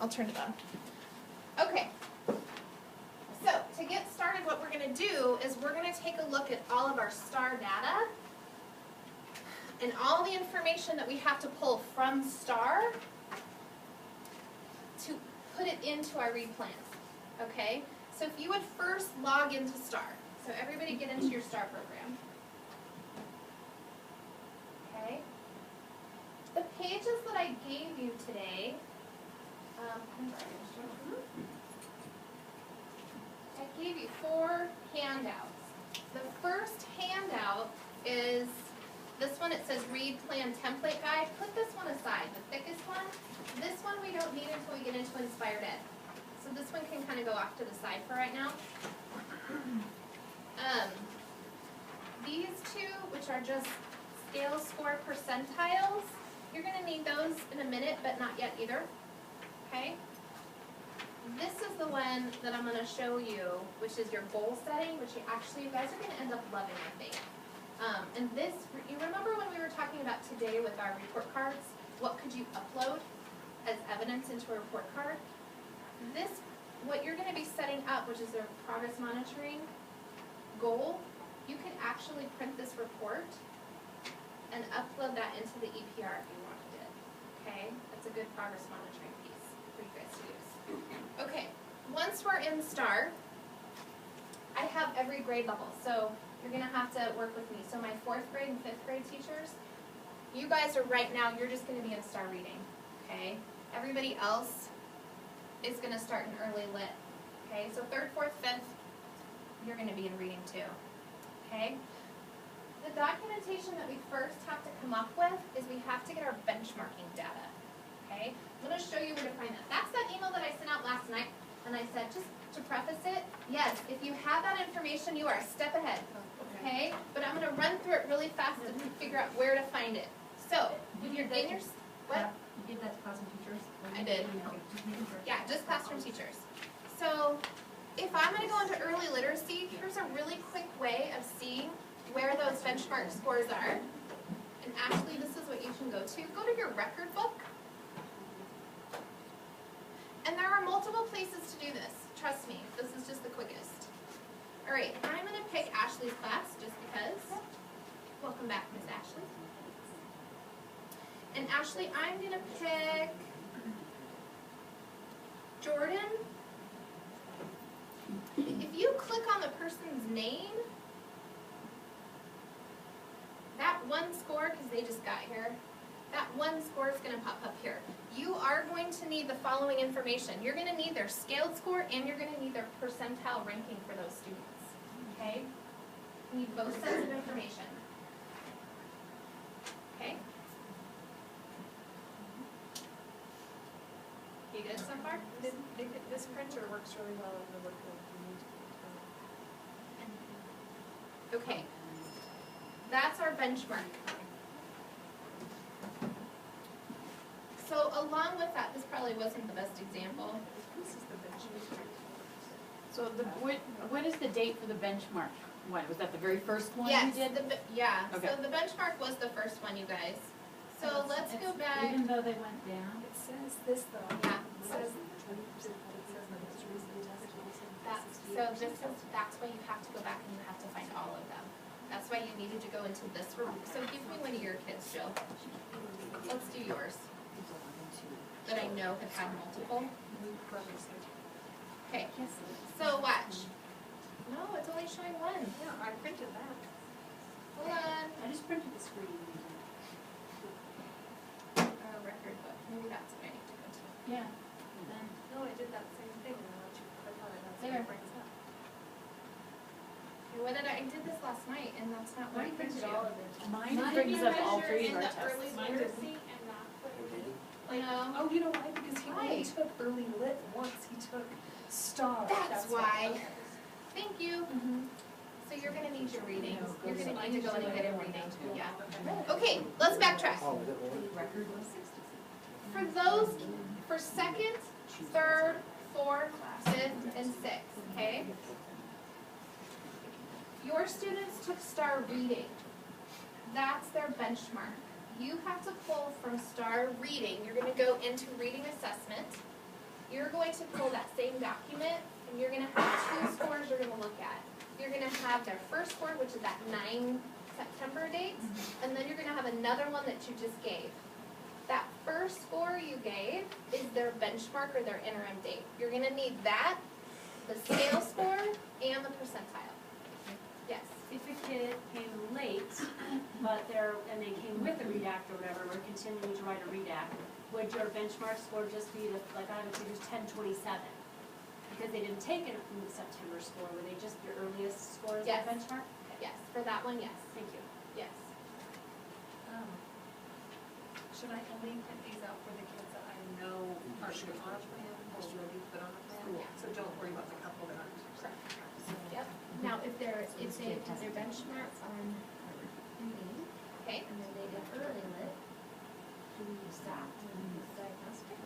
I'll turn it on. Okay. So, to get started, what we're going to do is we're going to take a look at all of our STAR data and all the information that we have to pull from STAR to put it into our read plans. Okay? So if you would first log into STAR. So everybody get into your STAR program. Okay? The pages that I gave you today, I gave you 4 handouts. The first handout is this one. It says Read Plan Template Guide. Put this one aside, the thickest one. This one we don't need until we get into Inspired Ed. So this one can kind of go off to the side for right now. These two, which are just scale score percentiles, you're going to need those in a minute, but not yet either. Okay? This is the one that I'm going to show you, which is your goal setting, which you guys are going to end up loving, I think. And this, you remember when we were talking about today with our report cards, what could you upload as evidence into a report card? This, what you're going to be setting up, which is their progress monitoring goal, you can actually print this report and upload that into the EPR if you wanted it. Okay? That's a good progress monitoring piece for you guys to use. Okay, once we're in STAR, I have every grade level, so you're going to have to work with me. So my 4th grade and 5th grade teachers, you guys are right now, you're just going to be in STAR reading. Okay? Everybody else is going to start in early lit. Okay, so 3rd, 4th, 5th, you're going to be in reading too. Okay? The documentation that we first have to come up with is we have to get our benchmarking data. Okay? I'm going to show you where to find that. That's that email that I sent out last night, and I said, just to preface it, yes, if you have that information, you are a step ahead. Okay? But I'm going to run through it really fast and figure out where to find it. So, if you're in your... What? You did that to classroom teachers? I did. Yeah, just classroom teachers. So, if I'm going to go into early literacy, here's a really quick way of seeing where those benchmark scores are. And actually, this is what you can go to. Go to your record book. And there are multiple places to do this. Trust me, this is just the quickest. All right, I'm going to pick Ashley's class just because. Welcome back, Miss Ashley. And Ashley, I'm going to pick Jordan. If you click on the person's name, that one score, because they just got here, that one score is going to pop up here. You are going to need the following information. You're going to need their scaled score, and you're going to need their percentile ranking for those students. Okay? You need both sets of information. Okay? You good so far? This printer works really well in the workbook. Okay. That's our benchmark. So along with that, this probably wasn't the best example. This is the benchmark. So what is the date for the benchmark one? Was that the very first one Yes, you did? yeah. Okay. So the benchmark was the first one, you guys. So let's go back. Even though they went down? It says this though. Yeah. It says 20%. That's why you have to go back and you have to find all of them. That's why you needed to go into this room. So give me one of your kids, Jill. Let's do yours. That I know have had multiple. Okay. So watch. No, it's only showing one. Yeah, I printed that. Hold on. I just printed the screen. Record book. Maybe that's what I need to go to. Yeah. No, I did that same thing and I let you click on it. That's There. what it brings up. What did I did this last night and that's not what I printed all you. of it. Mine brings up all 3 of our the tests. early Mine literacy and not put it in? No. Oh, you know why? Because he only Why? took early lit once. He took STAR. That's why. Thank you. Mm-hmm. So you're going to need your readings. You're going to need to go in and get a reading. Yeah. Okay, let's backtrack. For those, for 2nd, 3rd, 4th, 5th, and 6th, okay? Your students took STAR reading. That's their benchmark. You have to pull from STAR reading. You're going to go into reading assessment, going to pull that same document, and you're gonna have 2 scores you're gonna look at. You're gonna have their first score, which is that 9 September date, and then you're gonna have another one that you just gave. That first score you gave is their benchmark or their interim date. You're gonna need that, the scale score, and the percentile. Yes. If a kid came late, but they came with a redact or whatever, we're continuing to write a redact, would your benchmark score just be like I would say there's 1027? Because they didn't take it from the September score, were they just your earliest score as Yes. a benchmark? Yes, for that one, yes, Thank you. yes. Should I only put these out for the kids that I know are on a plan, or will be put on a plan? So don't worry about the couple that aren't. Correct. Yep. Now, if they did their benchmark on reading, okay, And then they did early lit, do we use that in the diagnostic?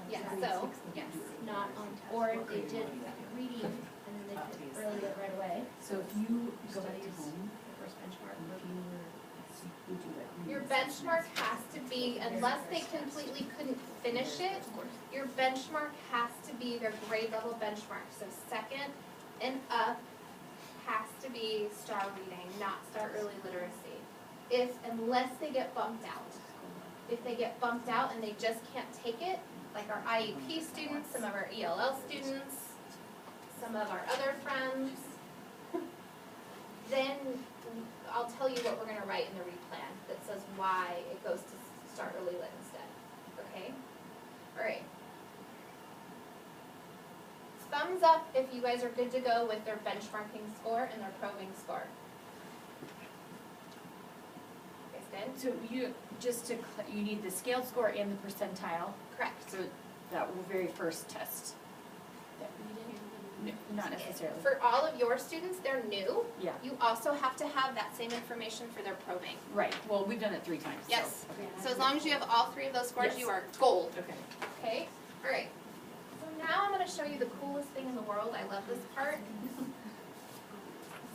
yes, so, yes, not on, Or if they did reading and then they did early lit right away, So if you go back to Studies. home, the first benchmark. you do that. your benchmark has to be, unless they completely couldn't finish it, your benchmark has to be their grade level benchmark, so second and up has to be star reading, not star early literacy. Unless they get bumped out. If they get bumped out and they just can't take it, like our IEP students, some of our ELL students, some of our other friends, then I'll tell you what we're gonna write in the replan that says why it goes to start early lit instead, okay? All right. Thumbs up if you guys are good to go with their benchmarking score and their probing score. You guys good? So you, you need the scale score and the percentile, Correct. so that will very first test. That we did? No, not necessarily. For all of your students, they're new. Yeah, You also have to have that same information for their probing. right, well, we've done it 3 times, so. Yes. Okay. So as long as you have all 3 of those scores, you are gold. Okay. Okay, all right. So now I'm gonna show you the coolest thing in the world. I love this part.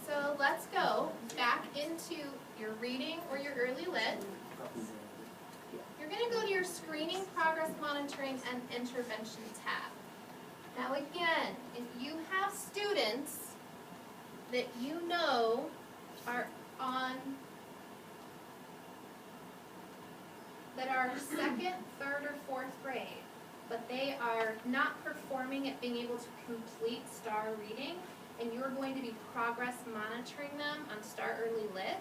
So let's go back into your reading or your early lit. You're gonna go to your screening, progress monitoring, and intervention tab. Now again, if you have students that you know are that are 2nd, 3rd, or 4th grade, but they are not performing at being able to complete STAR reading, and you're going to be progress monitoring them on STAR Early Lit,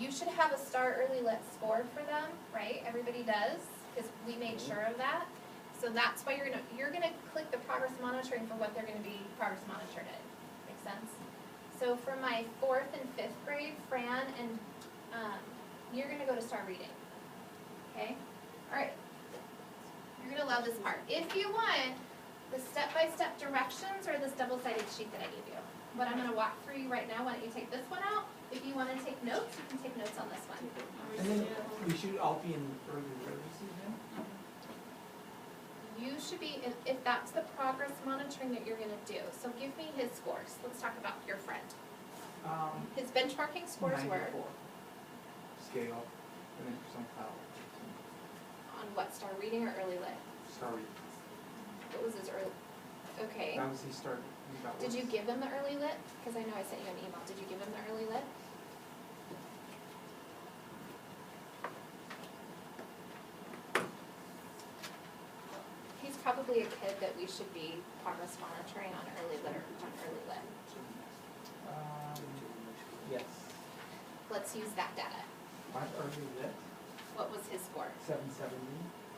you should have a STAR Early Lit score for them, right? Everybody does, because we made sure of that. So that's why you're gonna click the progress monitoring for what they're gonna be progress monitored in. Make sense? So for my 4th and 5th grade, Fran and, you're gonna go to STAR reading. Okay? Alright. You're gonna love this part. If you want the step-by-step directions or this double-sided sheet that I gave you, what I'm gonna walk through you right now, why don't you take this one out? If you wanna take notes, you can take notes on this one. And then we should all be in early literacy then? You should be, if that's the progress monitoring that you're gonna do, so give me his scores. Let's talk about your friend. His benchmarking scores were 94. Scale, and then percentile. on what, STAR reading or early lit? Sorry, What was his early, okay. that was he started. That Did was- you give him the early lit? Cause I know I sent you an email. Did you give him the early lit? He's probably a kid that we should be progress monitoring on early lit or on early lit. Yes. Let's use that data. My early lit, What was his score? 770,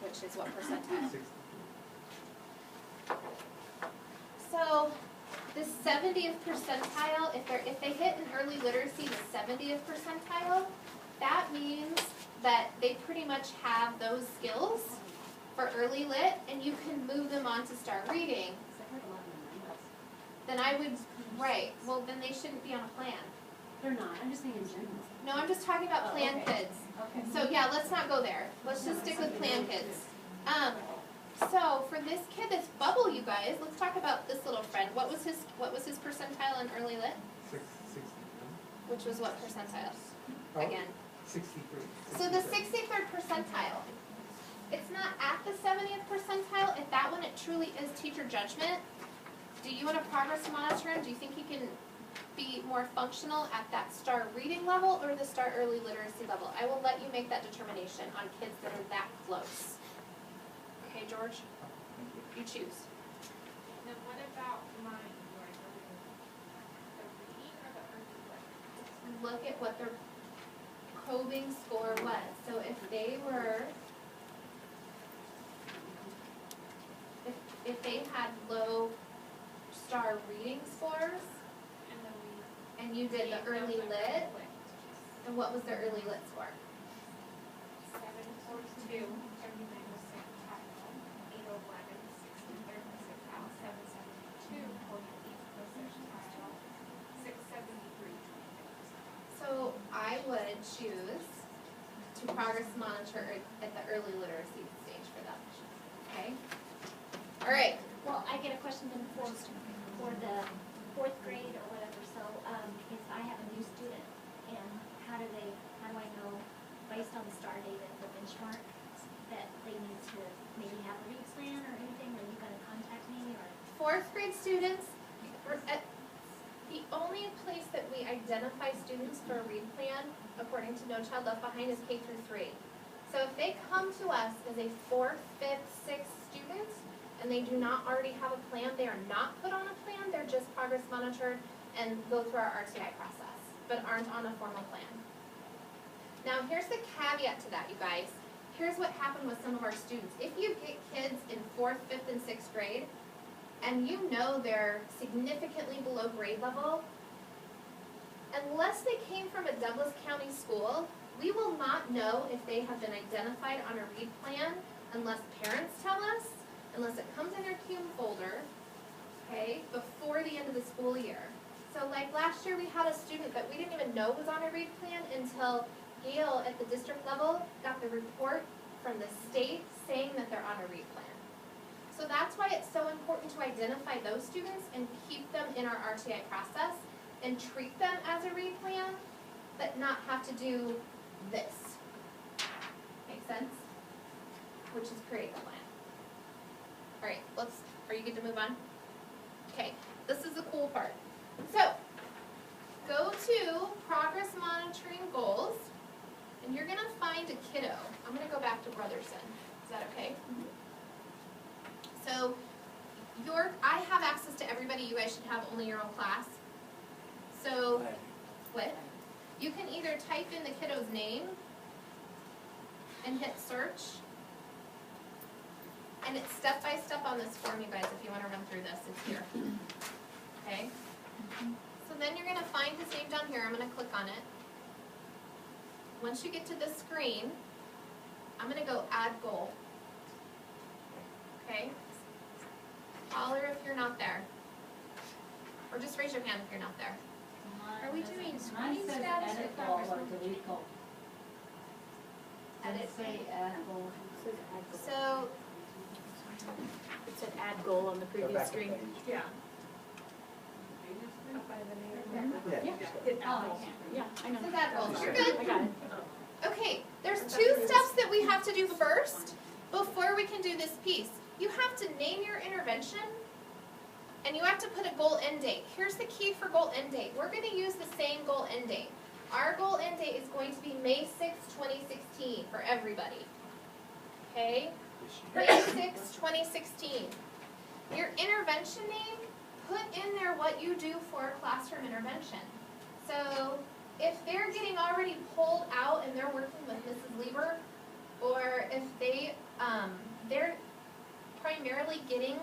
Which is what percentile? 63. So, the 70th percentile, if they hit an early literacy, the 70th percentile, that means that they pretty much have those skills for early lit, and you can move them on to start reading. Then I would, right, well, then they shouldn't be on a plan. They're not, I'm just thinking in general. No, I'm just talking about Oh, plan okay. kids. Okay. So yeah, let's not go there. Let's just stick with plan kids. So for this kid, this bubble, you guys, let's talk about this little friend. What was his percentile in early lit? 63. Which was what percentile? Oh, Again. 63. So the 63rd percentile, it's not at the 70th percentile. If teacher judgment. Do you wanna progress monitor him? Do you think he can be more functional at that STAR reading level or the STAR early literacy level? I will let you make that determination on kids that are that close. Okay, George? You choose. Then what about mine, Lori, the reading or the early Look at what their coding score was. So if they were, if they had low STAR reading scores, and then we. and you did the early lit, and what was their early lit score? 742, everything was six title, 811, 1636 out, 772, 48 position title, 673. So I would choose to progress monitor at the early literacy stage for them, okay? All right, Well, I get a question then for the fourth grade or whatever, so, if I have a new student, and how do I know, based on the STAR data, the benchmark, that they need to maybe have a read plan or anything, are you gonna contact me, or? fourth grade students, the only place that we identify students for a read plan, according to No Child Left Behind, is K through 3. So if they come to us as a 4th, 5th, 6th student, and they do not already have a plan, they are not put on a plan, they're just progress monitored and go through our RTI process, but aren't on a formal plan. Now, here's the caveat to that, you guys. Here's what happened with some of our students. If you get kids in 4th, 5th, and 6th grade, and you know they're significantly below grade level, unless they came from a Douglas County school, we will not know if they have been identified on a read plan unless parents tell us, unless it comes in their CUME folder, okay, before the end of the school year. So like last year, we had a student that we didn't even know was on a read plan until Gail at the district level got the report from the state saying that they're on a read plan. So that's why it's so important to identify those students and keep them in our RTI process and treat them as a read plan, but not have to do this. Make sense? Which is create the plan. All right, are you good to move on? Okay, this is the cool part. So, go to progress monitoring goals, and you're gonna find a kiddo. I'm gonna go back to Brotherson. Is that okay? So, I have access to everybody. You guys should have only your own class. So, what? You can either type in the kiddo's name and hit search. And it's step by step on this form, you guys, if you wanna run through this, it's here. Okay? So then you're gonna find his name down here, I'm gonna click on it. Once you get to this screen, I'm gonna go add goal. Okay? Holler if you're not there. Or just raise your hand if you're not there. Are we doing Mine screening says status or edit goal progress or monitoring? delete goal. Edit. Does it say add goal? So, It said add goal on the Go previous back a screen. page. Yeah. Up by the name. Yeah. Hit Oh, Apple. Yeah, I know. this is that goal, you're I good. got it. Okay, there's 2 steps that we have to do first before we can do this piece. You have to name your intervention, and you have to put a goal end date. Here's the key for goal end date. We're gonna use the same goal end date. Our goal end date is going to be May 6, 2016 for everybody. Okay? May 6, 2016. Your intervention name, put in there what you do for classroom intervention. So if they're getting already pulled out and they're working with Mrs. Lieber, or if they're primarily getting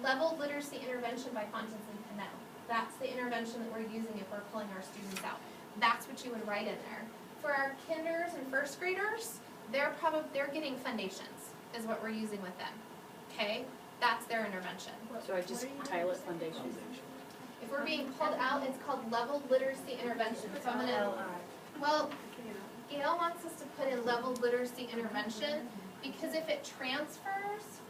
level literacy intervention by Fontans and Pinnell. That's the intervention that we're using if we're pulling our students out. That's what you would write in there. For our kinders and first graders, they're getting foundations is what we're using with them. Okay? That's their intervention. So I just title it foundation. If we're being pulled out, it's called level literacy intervention. So I'm gonna, well, Gail wants us to put in level literacy intervention because if it transfers,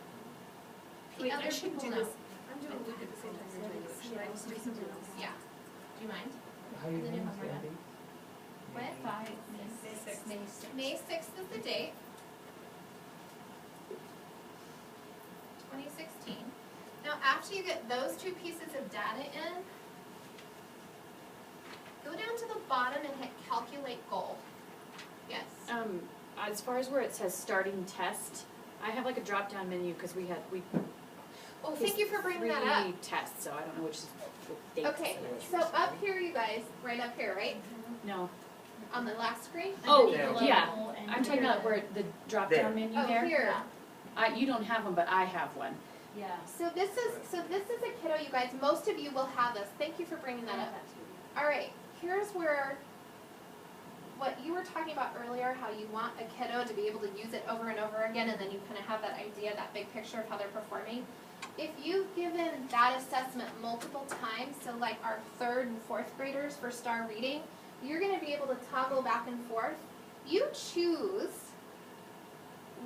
the Wait, I other should people do know. this. I'm doing Luke at the same time you're doing it. Should I just do something else? Yeah. Do you mind? How do you The new name one, it, Brenda. Sandy? What? May 6th. May 6th is the date. 2016. Now, after you get those two pieces of data in, go down to the bottom and hit calculate goal. Yes. As far as where it says starting test, I have like a drop-down menu, cause we Oh, thank you for bringing that up. 3 tests, so I don't know which dates. Okay, so up here, you guys, right up here, right? No, On the last screen? oh, Underneath the yeah, logo and I'm talking about where the drop-down menu Oh, there. here. You don't have one, but I have one. Yeah. So this is a kiddo, you guys, most of you will have this. Thank you for bringing that up. All right, here's where, what you were talking about earlier, how you want a kiddo to be able to use it over and over again, and then you kind of have that idea, that big picture of how they're performing. If you've given that assessment multiple times, so like our 3rd and 4th graders for STAR reading, you're gonna be able to toggle back and forth. You choose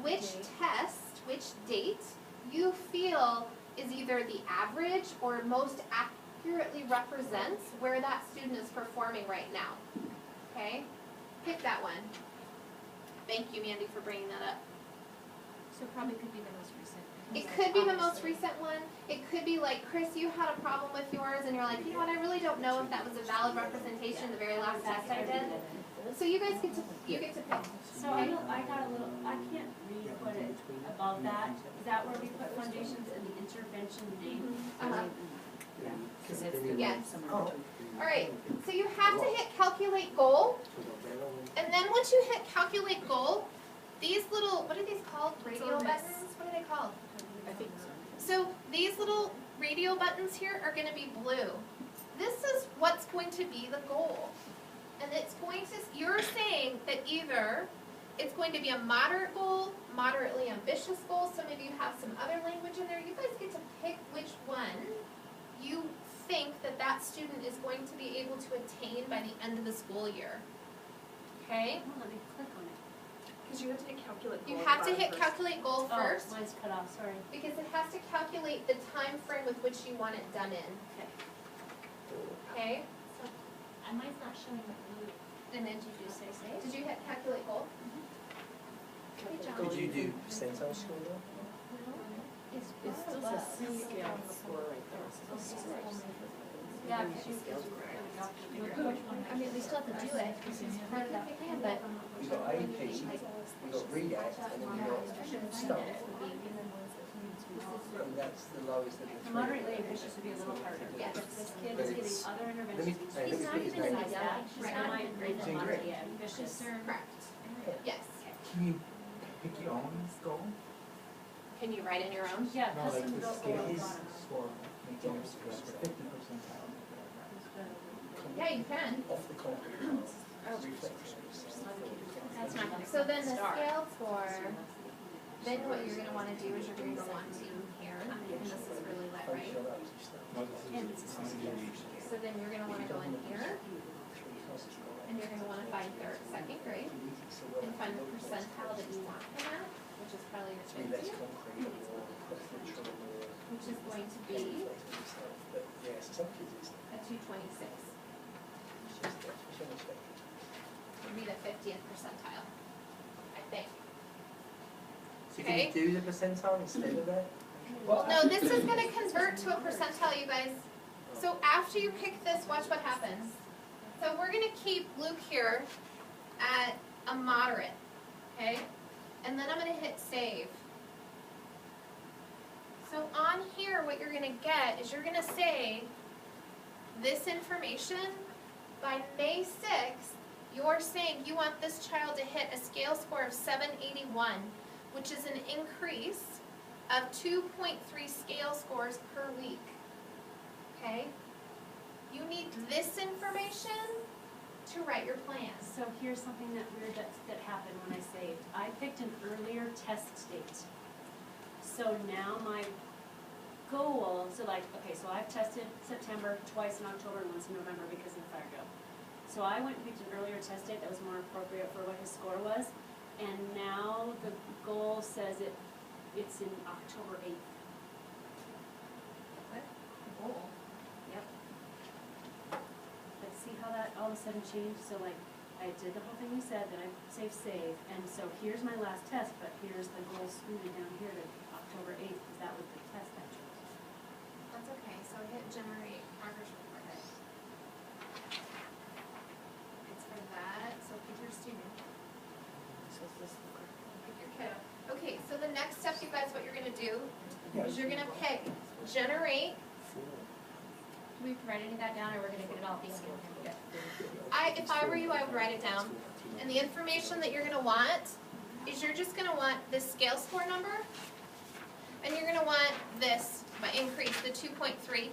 which test, which date you feel is either the average or most accurately represents where that student is performing right now. Okay? Pick that one. Thank you, Mandy, for bringing that up. So probably could be the most recent. It could be the most recent one. It could be like, Chris, you had a problem with yours and you're like, you know what, I really don't know if that was a valid representation, the very last test I did. So you guys get to pick. So I got a little, I can't read what it, above that, is that where we put foundations in the intervention name? Uh-huh. Cause it's Yes. somewhere between. All right, so you have to hit calculate goal. And then once you hit calculate goal, these little, what are these called? Radio buttons? What are they called? I think so. So these little radio buttons here are gonna be blue. This is what's going to be the goal. And it's going to, you're saying that either it's going to be a moderate goal, moderately ambitious goal, some of you have some other language in there. You guys get to pick which one you think that that student is going to be able to attain by the end of the school year. Okay? Oh, let me click on it. Because you have to hit calculate. You goal have to button hit first. calculate goal first. Oh, mine's cut off, sorry. Because it has to calculate the time frame with which you want it done in. Okay. Okay? And mine's not showing the blue. And then did you say save? Did you hit calculate goal? Good job. Could you do percentile score though? It still says scale score right there. Yeah, because you. I mean, we still have to do it, because it's part of that plan, but. You got AP, you got redact, and then you got start. And that's the lowest of the three. Moderately ambitious would be a little harder. Yes. This kid But is getting it's- other Let me, interventions. let me He's not put his even name. like that, she's Right. not my grade It's in moderately grade. ambitious. Correct. Yes. Can you pick your own goal? Can you write in your own? Yeah, No, like custom the built scale goal is bottom. for making your scores for 50 percentile. Yeah, you can. Off the corner. Reflex. That's not gonna. So then the start. scale score, then what you're gonna wanna do is you're gonna go on to here, and this is really lit, right? So then you're gonna wanna go in here, and you're gonna wanna find second grade, and find the percentile that you want for that, which is probably your To be less 50, concrete or preferential or. which is going to be But yeah, so some kids it's a 226. just that, it's unexpected. Would be the 50th percentile, I think. So can you do the percentile instead of that? Well, no, this is gonna convert to a percentile, you guys. So after you pick this, watch what happens. So we're gonna keep Luke here at a moderate, okay? And then I'm gonna hit save. So on here, what you're gonna get is you're gonna say this information, by May 6th, you're saying you want this child to hit a scale score of 781, which is an increase of 2.3 scale scores per week. Okay? You need this information to write your plan. So here's something that weird that happened when I saved. I picked an earlier test date. So now my goal, so like, okay, so I've tested September, twice in October, and once in November because of the fire drill. So I went and picked an earlier test date that was more appropriate for what his score was. And now the goal says it's in October 8th. Goal. Yep. But see how that all of a sudden changed? So like, I did the whole thing you said, then I save, and so here's my last test, but here's the goal scooted down here to October 8th, because that was the test I chose. do Yeah. is you're gonna pick generate. Do we write any of that down, or we're gonna get it all thinking? If I were you, I would write it down. And the information that you're gonna want is you're just gonna want this scale score number, and you're gonna want this increase, the 2.3.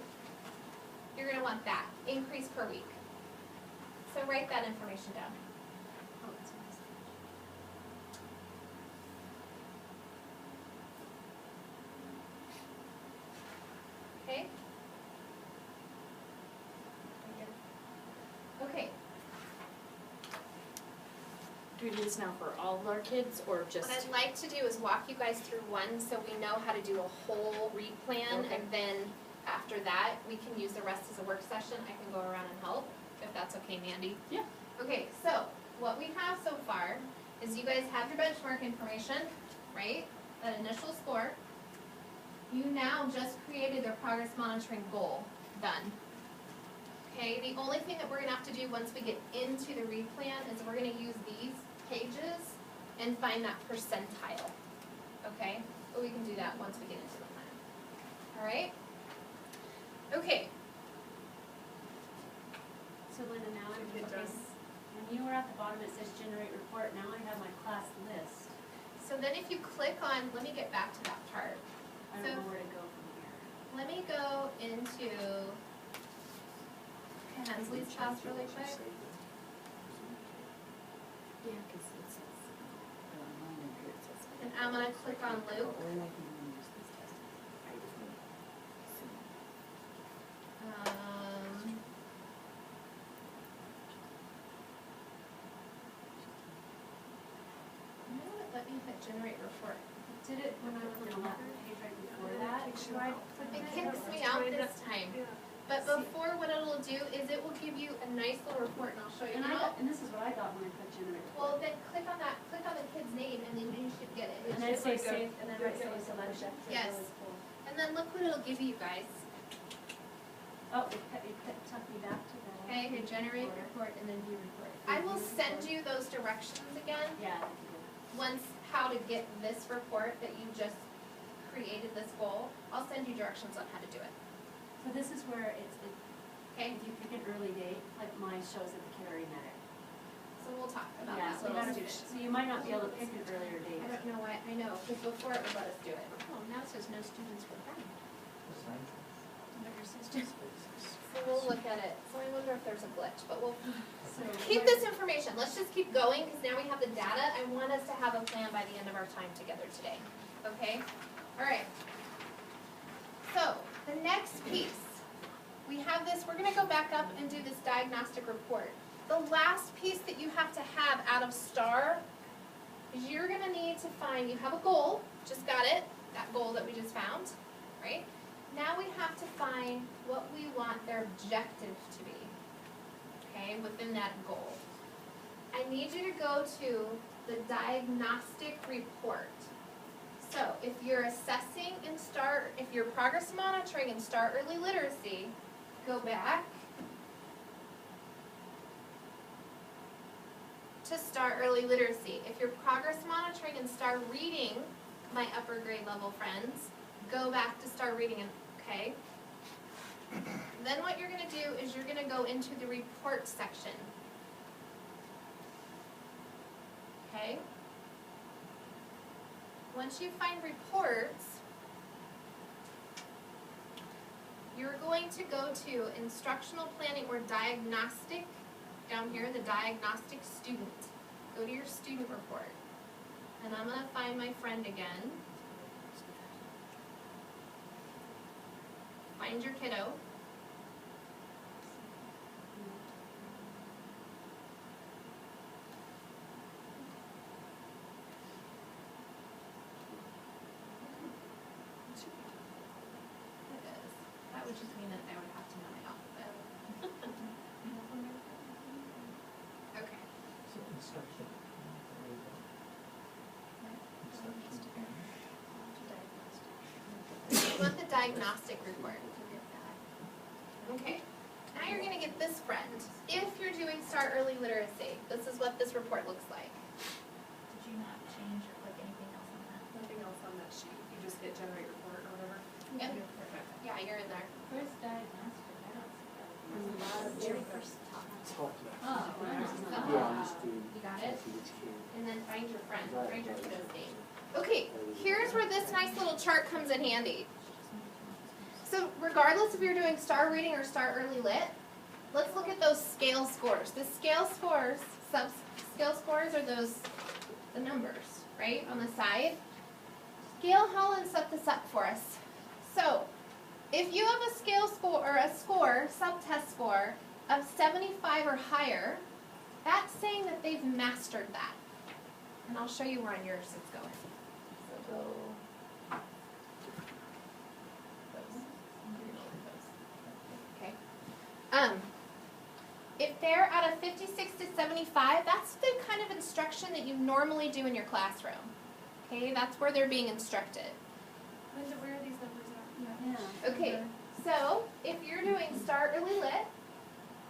You're gonna want that increase per week. So write that information down. Oh, it's nice. Okay? Okay, Do we do this now for all of our kids or just? what I'd like to do is walk you guys through one so we know how to do a whole read plan, Okay. and then after that, we can use the rest as a work session. I can go around and help, if that's okay, Mandy. Yeah. Okay, so what we have so far is you guys have your benchmark information, right? That initial score. You now just created their progress monitoring goal, done. Okay, the only thing that we're gonna have to do once we get into the read plan is we're gonna use these pages and find that percentile, okay? But we can do that once we get into the plan, all right? Okay, So Linda, now I'm, Good okay, job. when you were at the bottom, it says generate report, now I have my class list. so then if you click on, let me get back to that part. I So- don't know where to go from here. Let me go into Hensley's class really quick. Yeah, because it says, mine in here it says. And I'm gonna click on Luke. We're not gonna use this test. I just want You know what, let me hit generate report. Did it, when I was on the left page right before that, do I click It it? kicks me out this time. Yeah. But before, what it'll do is it will give you a nice little report, and I'll show you. And You know, and this is what I thought when I clicked generate well, report. then click on that, click on the kid's name, and then you should get it. And then It's say like a- save, and then I say selection. Yes. And then look what it'll give you guys. Oh, it took me back to that. Okay, here, generate report, and then view report. I will send you those directions again, Yeah. once how to get this report that you just created this goal. I'll send you directions on how to do it, So this is where okay? if you pick an early date, like mine shows at the kid already met it. So we'll talk about Yeah, that so you little gotta, student. so you might not be able to pick an earlier date. I don't know why, I know, because before it would let us do it. Oh, now it says no students were present. So we'll look at it, so I wonder if there's a glitch, but we'll So keep this information, let's just keep going, because now we have the data. I want us to have a plan by the end of our time together today, okay? All right. So, the next piece, we have this, we're gonna go back up and do this diagnostic report. The last piece that you have to have out of STAR is you're gonna need to find, you have a goal, just got it, that goal that we just found, right? Now we have to find what we want their objective to be, okay, within that goal. I need you to go to the diagnostic report. So if you're assessing and if you're progress monitoring and STAR early literacy, go back to STAR early literacy. If you're progress monitoring and STAR reading, my upper grade level friends, go back to STAR reading, okay? Then what you're gonna do is you're gonna go into the report section. Okay? Once you find reports, you're going to go to instructional planning or diagnostic, down here, the diagnostic student. Go to your student report. And I'm gonna find my friend again. Find your kiddo. It is. That would just mean that I would have to know my alphabet. Okay. So instruction. There we go. Instruction. You want the diagnostic report. Okay. Now you're gonna get this friend. If you're doing STAR early literacy, this is what this report looks like. Did you not change or click anything else on that? Nothing else on that sheet, you just hit generate you're in there. First diagnostic, I don't see that. There's a lot of very first talk. It's hard to. Oh, wow. Yeah, I'm just doing. You got it? see which kid. And then find your friend, Right. find your kiddo's name. Okay, here's where this nice little chart comes in handy. So regardless if you're doing star reading or star early lit, let's look at those scale scores. The scale scores, scale scores are the numbers, right, on the side. Gail Holland set this up for us. So, if you have a scale score, or a score, subtest score, of 75 or higher, that's saying that they've mastered that. And I'll show you where on yours it's going. So go. Okay. If they're at a 56 to 75, that's the kind of instruction that you normally do in your classroom. Okay, that's where they're being instructed. Linda, where are these numbers at? Yeah. Okay, so if you're doing Star Early Lit,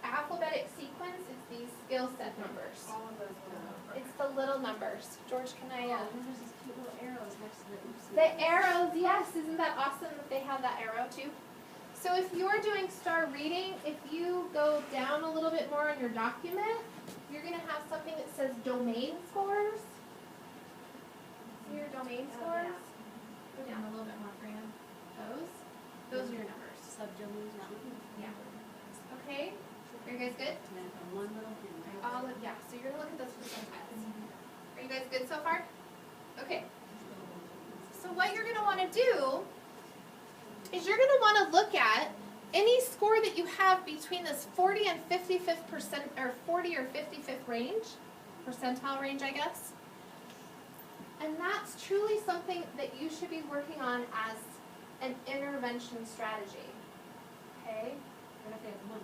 alphabetic sequence, it's these skill set numbers. All of those will. It's the little numbers. George, can I, Oh, and there's these cute little arrows next to the oopsie. the arrows, yes, isn't that awesome that they have that arrow too? So if you're doing Star Reading, if you go down a little bit more on your document, you're gonna have something that says domain scores. See your domain Oh, scores? yeah. Go down a little bit more, Fran. Those are your numbers. Subdomains, not. Yeah. Okay, are you guys good? And then one little thing. right? All of, yeah, so you're gonna look at those percentiles. Are you guys good so far? Okay. So what you're gonna wanna do is you're gonna wanna look at any score that you have between this 40 and 55th percent, or 40 or 55th range, percentile range, I guess. And that's truly something that you should be working on as an intervention strategy. Okay? What if they have one?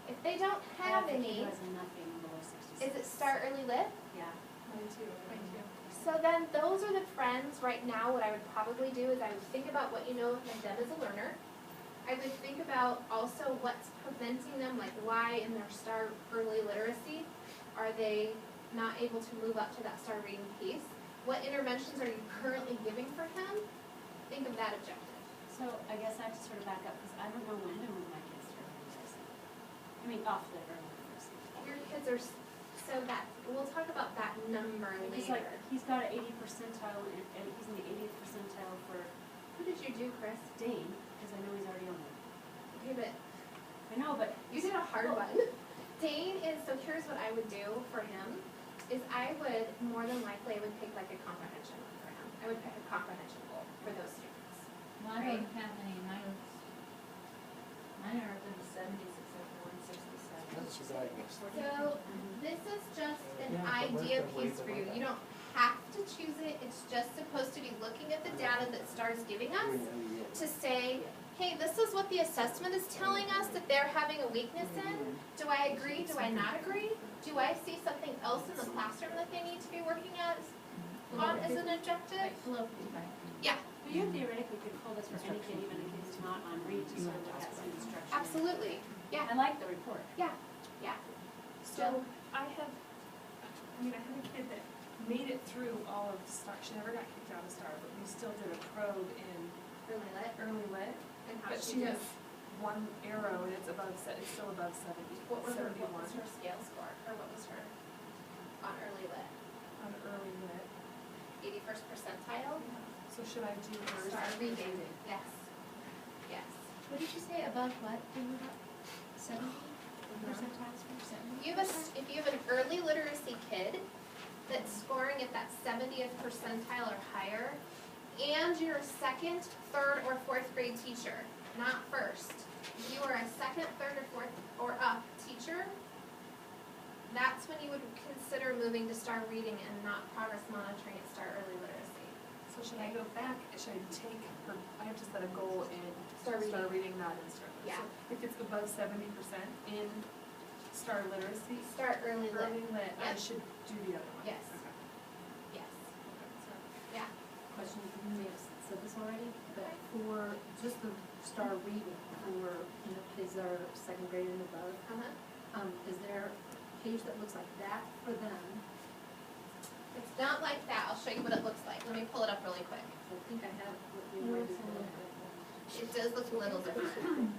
If they don't have any, Who has nothing below 66? is it Start Early Lit? Yeah. Mine too. So then those are the friends right now. What I would probably do is I would think about what you know of Deb as a learner. I would think about also what's preventing them, like why in their Star Early Literacy are they not able to move up to that Star Reading piece? What interventions are you currently giving for him? Think of that objective. So I guess I have to sort of back up because I don't know when to move my kids to early literacy. I mean, off the early literacy. Your kids are so that we'll talk about that number He's later. like, he's got an 80 percentile and he's in the 80th percentile for Who did you do, Chris? Dane, because I know he's already on there. Okay, but I know, but you did a hard one. Dane is, so here's what I would do for him, is I would, more than likely, I would pick like a comprehension one for him. I would pick a comprehension goal for those students. Mine don't have any, mine are up in the 70s except for 167. That's what I guess. So this is just an Yeah, but idea where's the piece weight for of you. that? You don't have to choose it, it's just supposed to be looking at the data that STAR's giving us to say, hey, this is what the assessment is telling us that they're having a weakness in. Do I agree? Do I not agree? Do I see something else in the classroom that they need to be working on as an objective? Like flow feedback. But you theoretically could pull this for any kid, even a kid who's not on read, to sort of look at some instruction. Absolutely. Yeah. I like the report. So I have a kid that made it through all of Star. She never got kicked out of Star, but we still did a probe in Early lit. early lit. And how But she she do? has one arrow and it's still above 70. What was her 71 scale score? Or what was her on early lit? on early lit. 81st percentile? So should I do hers? Star reading. Yes. Yes. What did you say, above what? They move up 70 percentiles from 70? If you have an early literacy kid that's scoring at that 70th percentile or higher, and you're a second, third, or fourth grade teacher, not first. If you are a second, third, or fourth, or up teacher, that's when you would consider moving to Star Reading and not progress monitoring at Star Early Literacy. So should I go back? Should I take her? I have to set a goal in Star reading, not in Star literacy. Yeah. So if it's above 70% in Star literacy, Start early lit. early lit, I Yep. should do the other one. Yes. Okay. Yes. Okay. Question, you may have said this already, but for just the star reading for, kids that are second grade and above, Uh-huh. is there a page that looks like that for them? It's not like that. I'll show you what it looks like. Let me pull it up really quick. I think I have what we were doing. it does look a little different.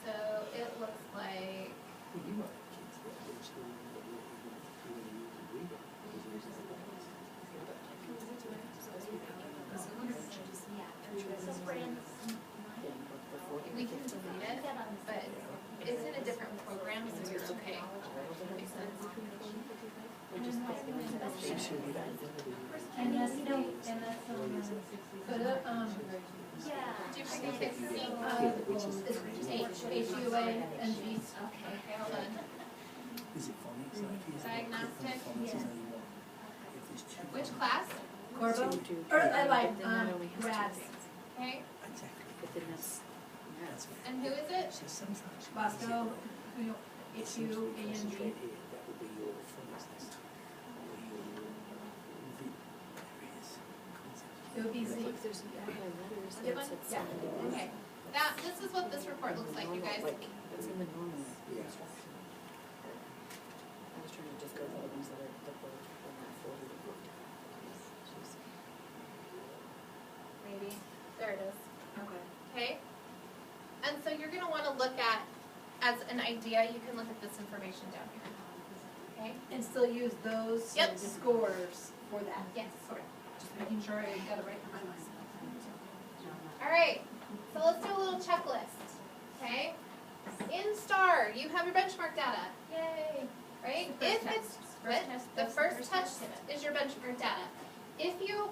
So it looks like, Well, you might have kids that go to school that won't even use a reader because there's So friends, we can delete it, but it's in a different program, so you're okay. Makes sense. and that's, Go to, yeah. do you think it's HUA and G? Okay. Okay, hold on. Is it phonics? Like, is it Diagnostic? phonics is only one. If there's two. Which class? Corvo? Or, grads. Okay, Exactly. But then that's, That's right. and who is it? So sometimes. Bosco, Sometimes HU, you A N G. concentrate here, that would be your phonics test. Or your various concepts. It would be Z. There's letters. Give one? Yeah. Okay, this is what this report looks like, you guys. It's in the normal Yeah. instruction. I was trying to just go for the ones that are the board, and not for the board. Maybe, there it is. Okay. Okay? And so you're gonna wanna look at, as an idea, you can look at this information down here. Okay? And still use those Yep. scores for that. Yes. Just making sure I got it right in my mind. Alright, so let's do a little checklist, okay? In STAR, you have your benchmark data, yay, right? If it's, what? The first test is your benchmark data. If you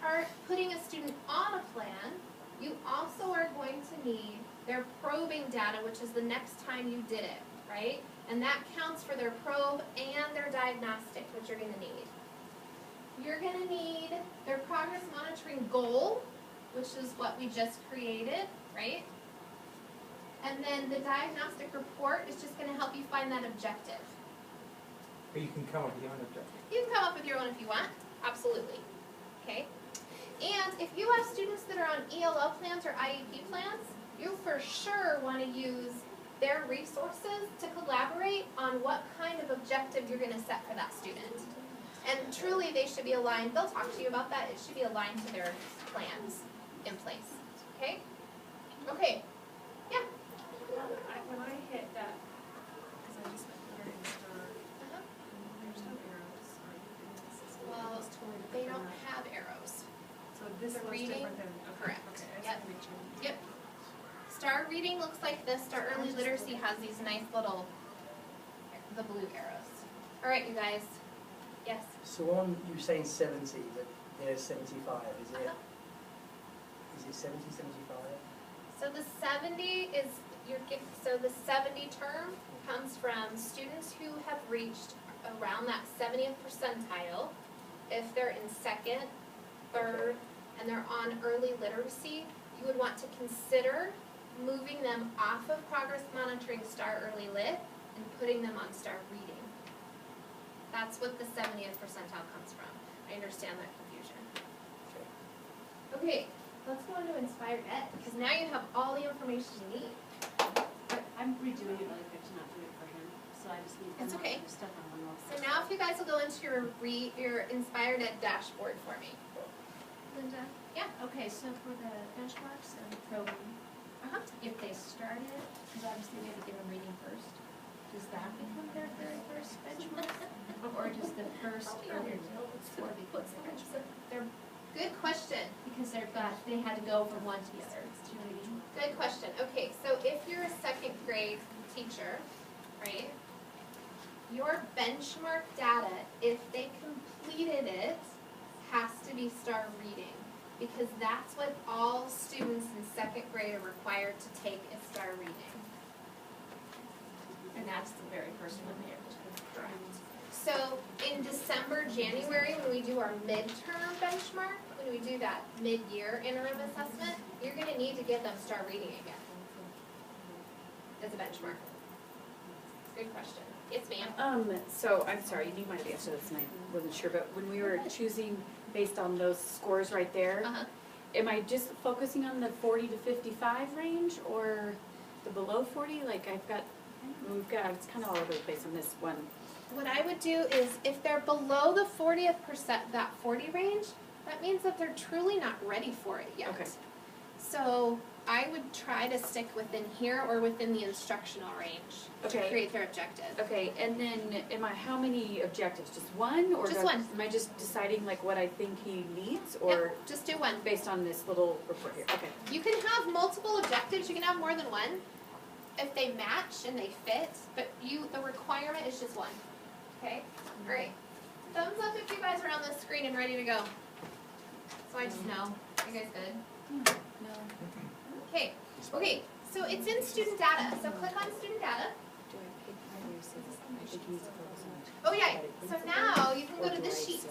are putting a student on a plan, you also are going to need their probing data, which is the next time you did it, right? And that counts for their probe and their diagnostic, which you're gonna need. You're gonna need their progress monitoring goal, which is what we just created, right? And then the diagnostic report is just gonna help you find that objective. Or you can come up with your own objective. You can come up with your own if you want, absolutely, okay? And if you have students that are on ELL plans or IEP plans, you for sure wanna use their resources to collaborate on what kind of objective you're gonna set for that student. And truly, they should be aligned, they'll talk to you about that, it should be aligned to their plans in place, okay? Okay, yeah? When I hit that, because I just went there and there's no arrows or anything. This is Well, just totally they different. don't have arrows. So this the was reading, different than, okay, correct. okay, I just Yep. wanna make sure. Yep. Star reading looks like this, Star Early Literacy has these nice little, the blue arrows. Alright, you guys, yes? So on, you were saying 70, but there's 75, is it? Uh-huh. Is it 70, 75? So the 70 is so the 70 term comes from students who have reached around that 70th percentile. If they're in second, third, and they're on early literacy, you would want to consider moving them off of progress monitoring Star Early Lit and putting them on Star Reading. That's what the 70th percentile comes from. I understand that confusion. Okay, let's go into Inspired Ed, because now you have all the information you need. I'm redoing it really quick to not do it for him, so I just need It's one okay. more stuff on one more. So now if you guys will go into your Inspired Ed dashboard for me. Linda? Yeah. Okay, so for the benchmarks and probing, Uh-huh. if they started, because obviously we have to give them reading first, does that become their very first benchmark? Or does the first earlier score becomes the benchmark? Good question. Because they had to go from one to the other, do you know what I mean? Good question. Okay, so if you're a second grade teacher, right, your benchmark data, if they completed it, has to be Star Reading. Because that's what all students in second grade are required to take is Star Reading. And that's the very first one there. Correct. So in December, January, when we do our midterm benchmark, when we do that mid-year interim assessment, you're gonna need to give them Star Reading again as a benchmark. Good question. Yes, ma'am? So I'm sorry, you might have answered this and I wasn't sure, but when we were choosing based on those scores right there, Uh-huh. am I just focusing on the 40 to 55 range or the below 40? Like it's kind of all over the place on this one. What I would do is if they're below the 40th percent, that 40 range, that means that they're truly not ready for it yet. Okay. So I would try to stick within here or within the instructional range to Okay. create their objective. Okay, and then how many objectives? Just one, or Just do I- one. am I just deciding like what I think he needs, Yep, or just do one. based on this little report here? Okay. You can have multiple objectives, you can have more than one if they match and they fit, but the requirement is just one. Okay? Alright. Thumbs up if you guys are on the screen and ready to go. So I just know. You guys good? No. Okay. Okay, so it's in student data. So click on student data. Do I pick my use of this? I think he needs to focus on. Oh yeah, so now you can go Or to do this I sheet. say,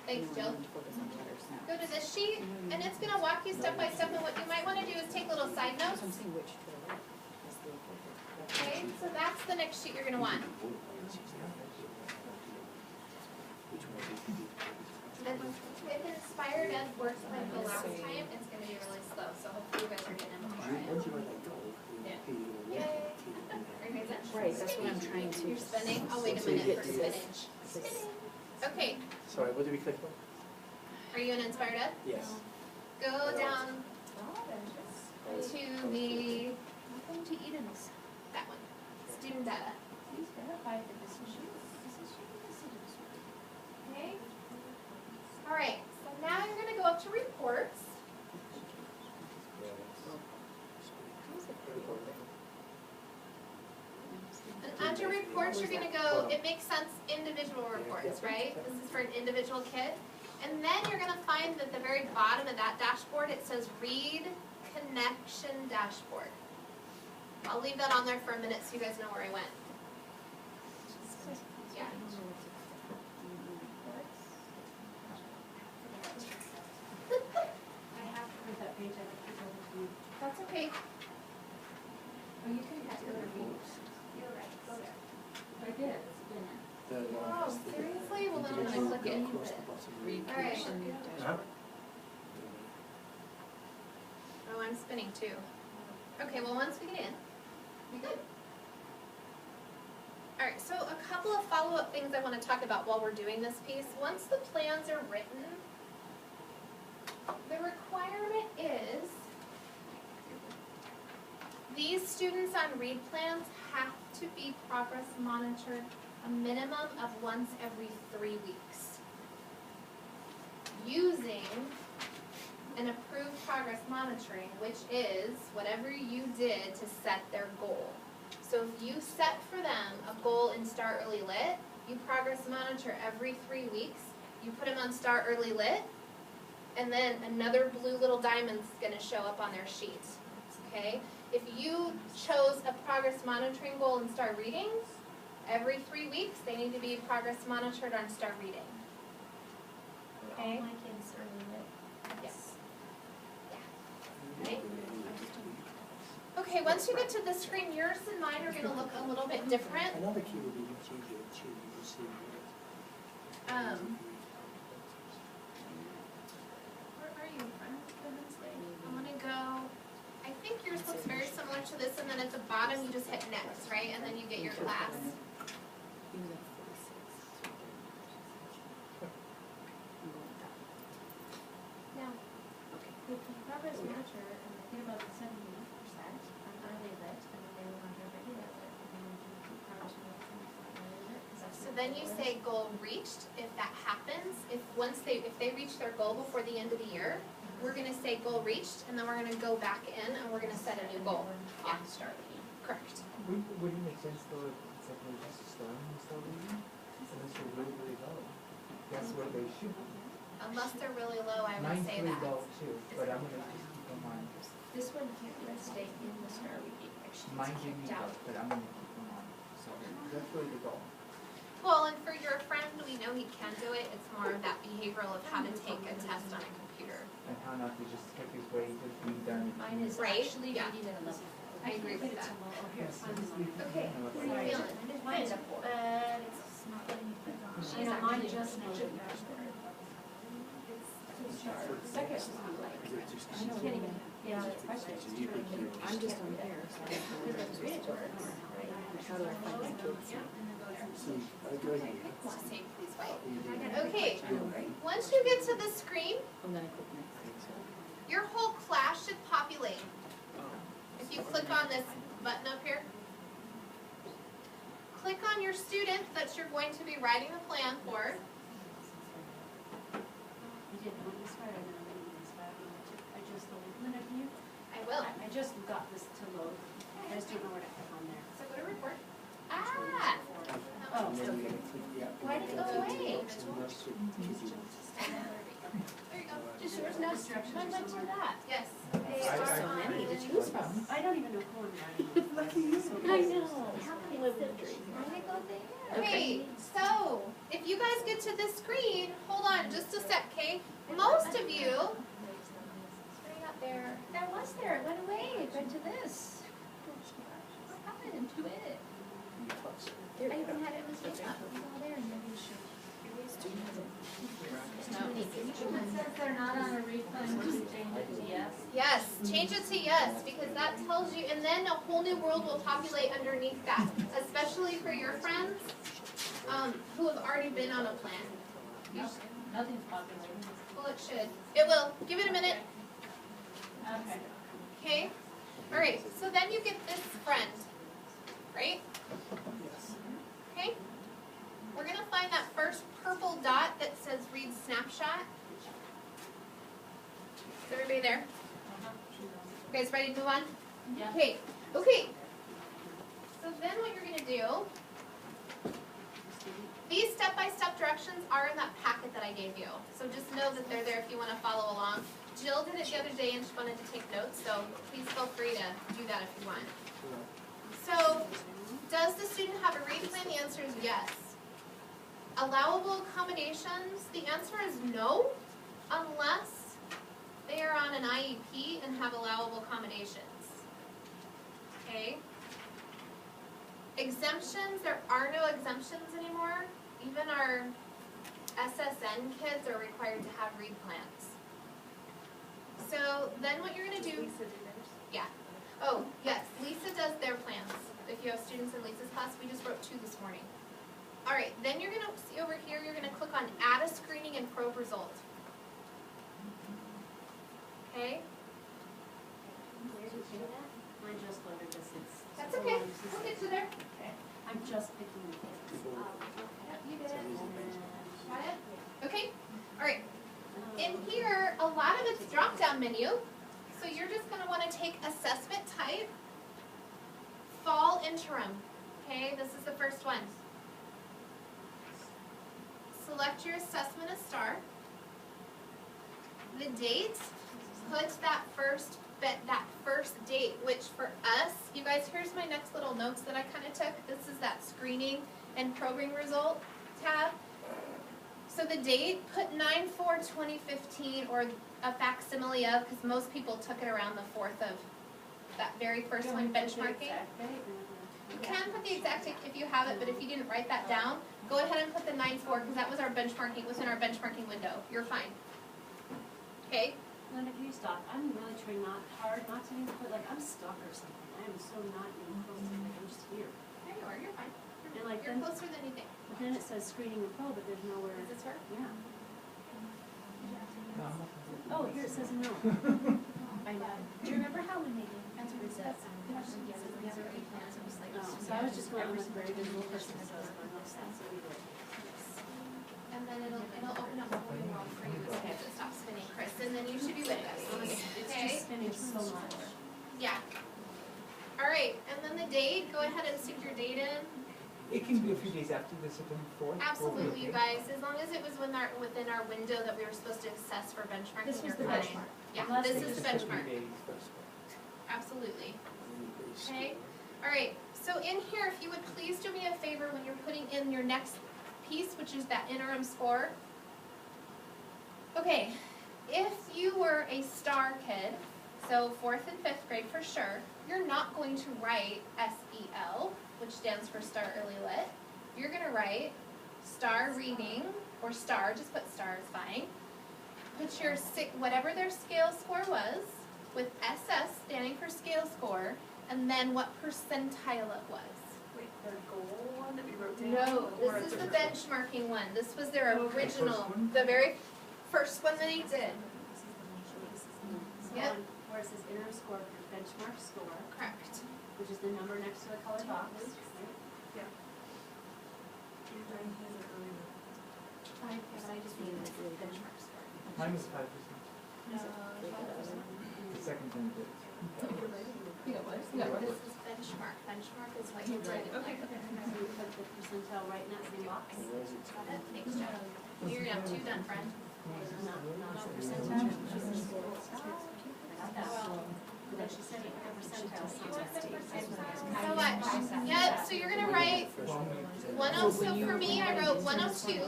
Thanks, no, I Jill. need to focus on letters now? Go to this sheet, and it's gonna walk you step by step, and what you might wanna do is take little side notes. So I'm saying which to the left is the appropriate. Okay, so that's the next sheet you're gonna want. And if Inspired Ed works like the last time, it's gonna be really slow, so hopefully you guys are getting in before I am. Yay. Are you guys in? Right, that's what I'm trying to. You're spinning? I'll wait a So you minute get for to this. spinning. This- Okay, Sorry, what did we click on? are you in Inspired Ed? Yes. Go down Oh, to the, welcome to Eden's, that one, student data. Please verify that this is you. This is you, this is you. Okay? Alright, so now you're gonna go up to reports. And under reports, you're gonna go, it makes sense, individual reports, right? This is for an individual kid. And then you're gonna find that at the very bottom of that dashboard, it says read connection dashboard. I'll leave that on there for a minute so you guys know where I went. Yeah. I have to print that page, I have to over to you. That's okay. Oh, you can have your reviews. You're right, go there. I did, it's been in. Oh, seriously? Well, then I'm gonna click it. Alright. Oh, I'm spinning too. Okay, well, once we get in, we good. Alright, so a couple of follow-up things I want to talk about while we're doing this piece. Once the plans are written, the requirement is these students on read plans have to be progress monitored a minimum of once every 3 weeks. Using an approved progress monitoring, which is whatever you did to set their goal. So if you set for them a goal in Start Early Lit, you progress monitor every 3 weeks, you put them on Start Early Lit, and then another blue little diamond's gonna show up on their sheet, okay? If you chose a progress monitoring goal in Start Reading, every 3 weeks, they need to be progress monitored on Start Reading. Okay? All my kids early lit. Yes. Okay. Okay, once you get to the screen, yours and mine are gonna look a little bit different. Another key would be you change it to, you can see. Where are you, friend? I wanna go, I think yours looks very similar to this, and then at the bottom, you just hit next, right? And then you get your class. Now, if the progress monitor, and they get about 70% on early lit, and then they move on to regular lit, and then do progress monitor on early lit, 'cause that's So the then you goal. say goal reached, if that happens, if they reach their goal before the end of the year, we're gonna say goal reached, and then we're gonna go back in and we're gonna set a new goal. Yeah. On start reading. Correct. Would it make sense though, if it's like we're just starting and still reading, unless we're really, really low? That's what they should be. Unless they're really low, I would Mine's say pretty that. low too, but I'm gonna just keep them on. This one can't really stay in the start reading, actually, Mine's it's gonna be kicked low, out. but I'm gonna keep them on. So that's really the goal. Well, and for your friend, we know he can do it, it's more of that behavioral of how to take a test on a computer. And how not to just take his way to be done. Mine is Right, actually yeah. reading at a level. I agree with that. Oh, here, mine's on. Okay, what are you feeling? Mine's a 4. It's not letting me put it on. I know, mine just loaded. Second is not like. I know, can't even, yeah, it's frustrating. I'm just on here, so I don't know where this is. How do I find my kids? See, I go here. Just say please wait. Okay, once you get to the screen, And then I click next. your whole class should pop on this button up here. Click on your student that you're going to be writing the plan for. You didn't want this right, I didn't want this right, I just loaded, Linda, can you? I will. I just got this to load, I just don't know where to click on there. So go to report. Ah! Oh, And then you're gonna click the Why did it go away? application. There you go. Just yours now, when went to that? Yes. They I- are I- so many to choose from. I don't even know who I'm writing. Lucky you. I know. How can Live it the dream. Why did it go there? Okay, so if you guys get to this screen, hold on just a sec, okay? Most of you, it's right up there. That was there, it went away, it went to this. What happened to it? I even had it in the top, it was all there. It says they're not on a refund, just change it to yes. Yes, change it to yes, because that tells you, and then a whole new world will populate underneath that, especially for your friends, who have already been on a plan. Nothing's populating. Well, it should. It will. Give it a minute. Okay. Okay? Alright, so then you get this friend, right? Okay? We're gonna find that first purple dot that says read snapshot. Is everybody there? You guys ready to move on? Yeah. Okay, okay. So then what you're gonna do, these step-by-step directions are in that packet that I gave you. So just know that they're there if you wanna follow along. Jill did it the other day and she wanted to take notes, so please feel free to do that if you want. So, does the student have a read plan? The answer is yes. Allowable accommodations? The answer is no, unless they are on an IEP and have allowable accommodations. Okay? Exemptions, there are no exemptions anymore. Even our SSN kids are required to have read plans. So then what you're gonna do, yeah. Oh, yes, Lisa does their plans. If you have students in Lisa's class, we just wrote 2 this morning. All right, then you're gonna see over here, you're gonna click on add a screening and probe result. Okay? Where did you do that? I just loaded this, it's. That's okay, we'll get to there. I'm just picking the kids. Yep, you did it. And Got it? Okay, all right. then, In here, a lot of it's drop-down menu. So you're just gonna wanna take assessment type, fall interim. Okay, this is the first one. Select your assessment as star. The date, put that first date, which for us, you guys, here's my next little notes that I kinda took. This is that screening and probing result tab. So the date, put 9/4/2015 or a facsimile of, because most people took it around the 4th of that very first do you one, want me to put the benchmarking. exact date or You can put the exact date if you have it, but if you didn't write that down, go ahead and put the 9/4 because that was our benchmarking, within our benchmarking window. You're fine. Okay? Linda, can you stop? I'm really trying hard not to even put, like, I'm stuck or something. I am so not even close to, like, I'm just here. There you are, you're fine. And like, You're then, closer than you think. then it says screening and probe, but there's nowhere, Is this her? yeah. No, I'm not gonna do Oh, here it says no. I know. Do you remember how when they did that? No, so I was just going with very visual person, so I love that, so we did. And then it'll open up a whole new world for you as soon as it stops spinning, Chris, and then you should be with us. It's Okay? just spinning so much. Yeah. All right, and then the date, go ahead and stick your date in. It can be a few days after the September 4th. Absolutely, you guys, as long as it was within our window that we were supposed to assess for benchmarking, This was you're the fine. benchmark. Yeah, Unless this they is the Just the 3 benchmark, days first. absolutely. Okay, all right, so in here, if you would please do me a favor when you're putting in your next piece, which is that interim score. Okay, if you were a star kid, so 4th and 5th grade for sure, you're not going to write SEL, which stands for Star Early Lit. You're gonna write star reading, or star, just put star is fine. Put your whatever their scale score was, with SS standing for scale score, and then what percentile it was. Wait, their goal one that we wrote down? No, or this is a the different- benchmarking one. This was their Okay. original, First one? the very first one that he did. So Yep. on where it says interim score, score for benchmark score, Correct. which is the number next to the colored box, right? I just need the benchmark score. Mine was 5%, No, the second time did. You got what? This is benchmark. Benchmark is what you write. Okay. So you put the percentile right in that same box. Got it? Thanks, Joe. You're gonna have two done, friend. Not percentile. Got that. But then she said you put the percentile. So what? Yep, so you're gonna write 10, so for me, I wrote 102,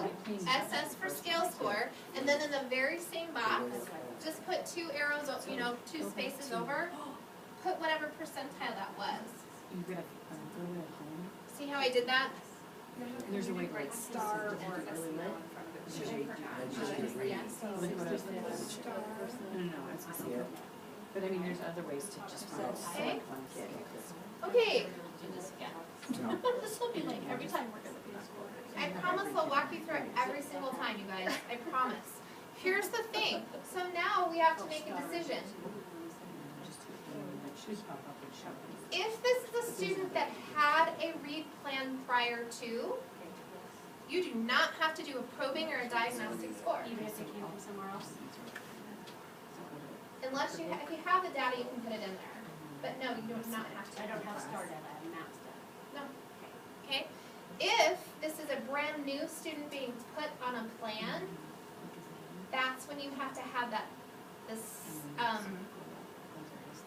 SS for scale score, and then in the very same box, just put two arrows, two spaces over, put whatever percentile that was. You're gonna go at home. See how I did that? There's a way to Write star or SEL in front of it. I just did read. No, it's not Yeah. But I mean, there's other ways to just find Okay. one kid. Okay, Do this again. No. This will be like every time we're gonna be in school. I promise I'll walk you through it every single time, you guys, I promise. Here's the thing, so now we have to make a decision. If this is a student that had a read plan prior to, you do not have to do a probing or a diagnostic score. Even if they came from somewhere else. Unless you, if you have the data, you can put it in there. But no, you do not have to. I don't have star data, I have maps data. Okay? If this is a brand new student being put on a plan, that's when you have to have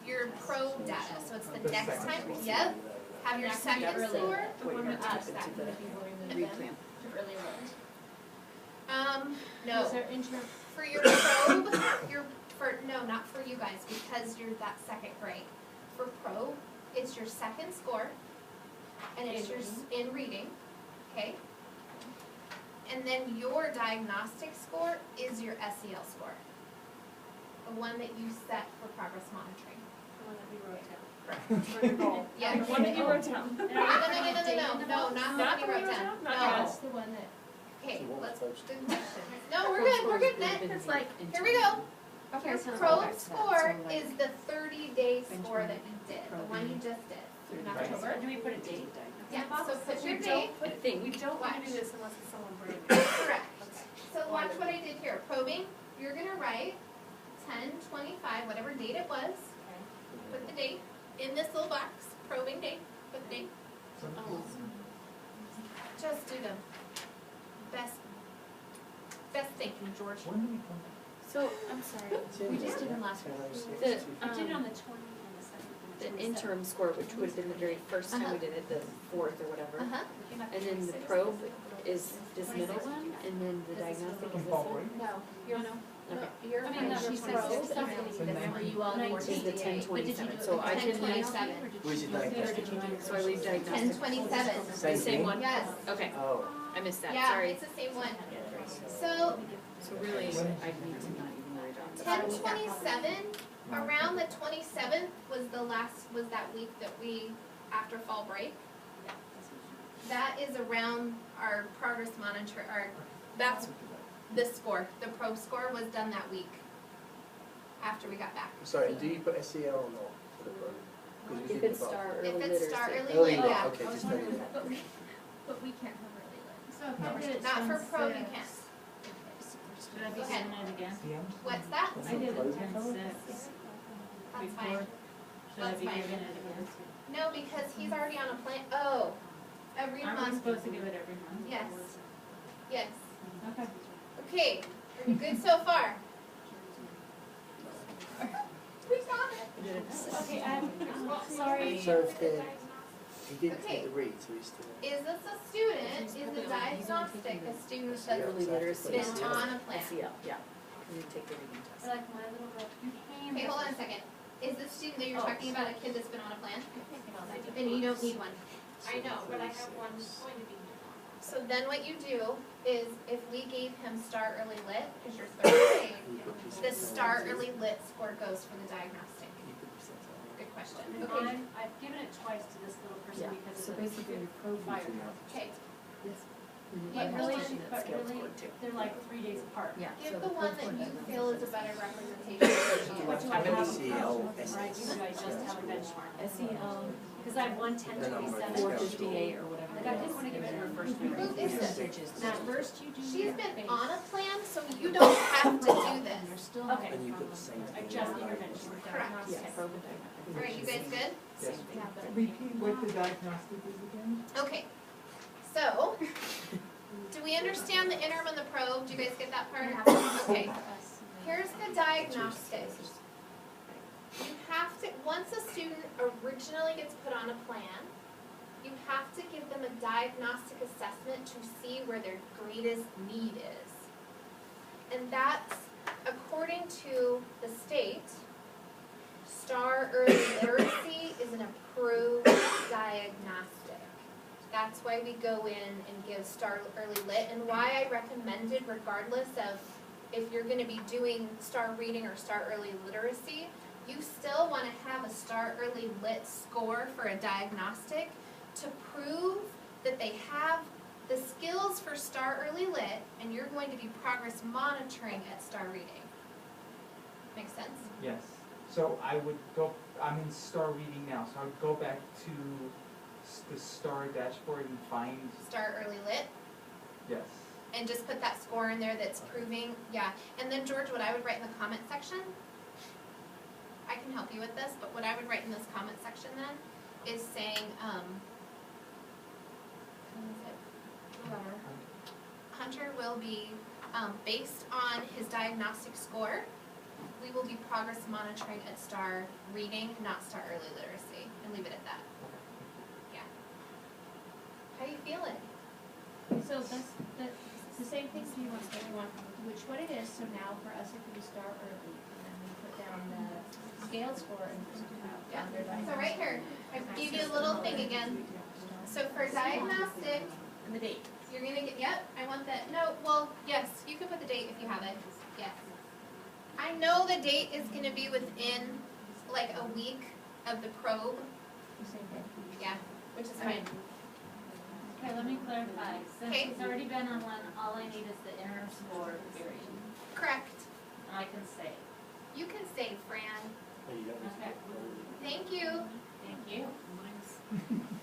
your probe data. So it's the The next second time, score. yep, have your second score. The one that Us, took that it would to be where we the would read have plan. been to really learn. No. Is there intro? For your probe, not for you guys, because you're that second grade. For probe, it's your second score, and it's your in reading, okay? And then your diagnostic score is your SEL score. The one that you set for progress monitoring. The one that we wrote down. Correct. Yeah. The one that you wrote down. No, not the one you wrote down. No. That's the one that. Okay, So what let's, folks- good question. No, we're good, then, it's like, here we go. Your probe score is the 30-day score that you did, the one you just did in October. Do we put a date? Yeah, so put your We date, don't put, we don't want to Watch. do this unless it's someone brand new. correct. So watch what I did here, probing, you're gonna write 10/25, whatever date it was, put the date in this little box, probing date, put the date, just do them. Best thinking, George. When do we come back? So, I'm sorry, We just did them last week. the, I did it on the 20th and the 2nd and the 27th. interim score, which would have been the very first time we did it, the fourth or whatever. Uh-huh, And then the probe is this middle one, and then the diagnostic is this one? no, you're, Okay. you're, I mean, no, your she said probe Remember you all were Is the 10/27, so I Ten can leave, 27. Where's your diagnostic? so I leave diagnostic. 10/27. The Same same thing? one? Yes, Okay, Oh. I missed that, yeah, sorry. it's the same one. So, So really, I need to not even worry about that. 10/27, around the 27th was that week that we, after fall break. That is around our progress monitor, that's the score, the probe score was done that week, after we got back. Sorry, do you put SEL or not for the probe? 'Cause we If did it's the above. star early If literacy. it's star early Early lit, lit, yeah. okay, just tell me that. But we can't have really lit. So if I did it Not for since, probe, you can't. Should I be Go ahead. doing it again? PM? What's that? I did it Probe? 10/6. That's fine. Should I That's be fine. giving it again? No, because he's already on a plan, every Aren't we month, supposed to give it every month? yes, yes. Okay. Okay, are we good so far? We got it. Okay, I'm sorry. So if he didn't Okay. get the read, so he's still. Is this a student, is the diagnostic a student that's Early literacy. been on a plan? SEL, yeah. And then take the reading test. Like my little girl, you came. Okay, hold on a second. Is the student that you're talking about a kid that's been on a plan? Then you don't need one. I know, but I have one going to be. So then what you do is if we gave him Star Early Lit, because you're third grade, the Star Early Lit score goes for the diagnostic. Good question. Okay, I've given it twice to this little person Yeah, because so of the basically your profile. okay. But Give really, the one- but really, they're like 3 days apart. Yeah. Give the one that you feel is a better representation. What do I How many have? CL, Or do I just have a benchmark? SEL Because I have one 1027. 458 or whatever. Like I didn't want to give it her first grade. Who is this? Now, first you do She's your been base. on a plan, so you don't have to do this. Okay. and you put the same I thing. just need your benchmark. Correct. Yes. Alright, you guys good? Yes. Same thing. Repeat what the diagnostic is again? Okay, so, do we understand the interim and the probe? Do you guys get that part? Okay, here's the diagnostic. You have to, once a student originally gets put on a plan, you have to give them a diagnostic assessment to see where their greatest need is. And that's, according to the state, STAR Early Literacy is an approved diagnostic. That's why we go in and give STAR Early Lit, and why I recommended, regardless of if you're gonna be doing STAR Reading or STAR Early Literacy, you still wanna have a STAR Early Lit score for a diagnostic to prove that they have the skills for STAR Early Lit, and you're going to be progress monitoring at STAR Reading. Make sense? Yes, so I would go, I'm in STAR reading now, so I would go back to the STAR dashboard and find, STAR Early Lit, yes. and just put that score in there that's proving, yeah. And then George, what I would write in the comment section, I can help you with this, but what I would write in this comment section then is saying, Hunter will be, based on his diagnostic score, we will be progress monitoring at STAR Reading, not STAR Early Literacy, and leave it at that. Yeah. How you feeling? So that's, the same thing you want to want, which what it is, so now for us if we start early, and then we put down the scale score and down there. So right here, I gave you a little thing again. So for diagnostic, And the date. you're gonna get, yep, I want that, no, well, yes, you can put the date if you have it, yes. I know the date is gonna be within like a week of the probe, The same thing. yeah, which is fine. Okay, let me clarify, since Okay. he's already been on one, all I need is the interim score period, Correct. I can say, You can say, Fran. okay, Thank you. thank you.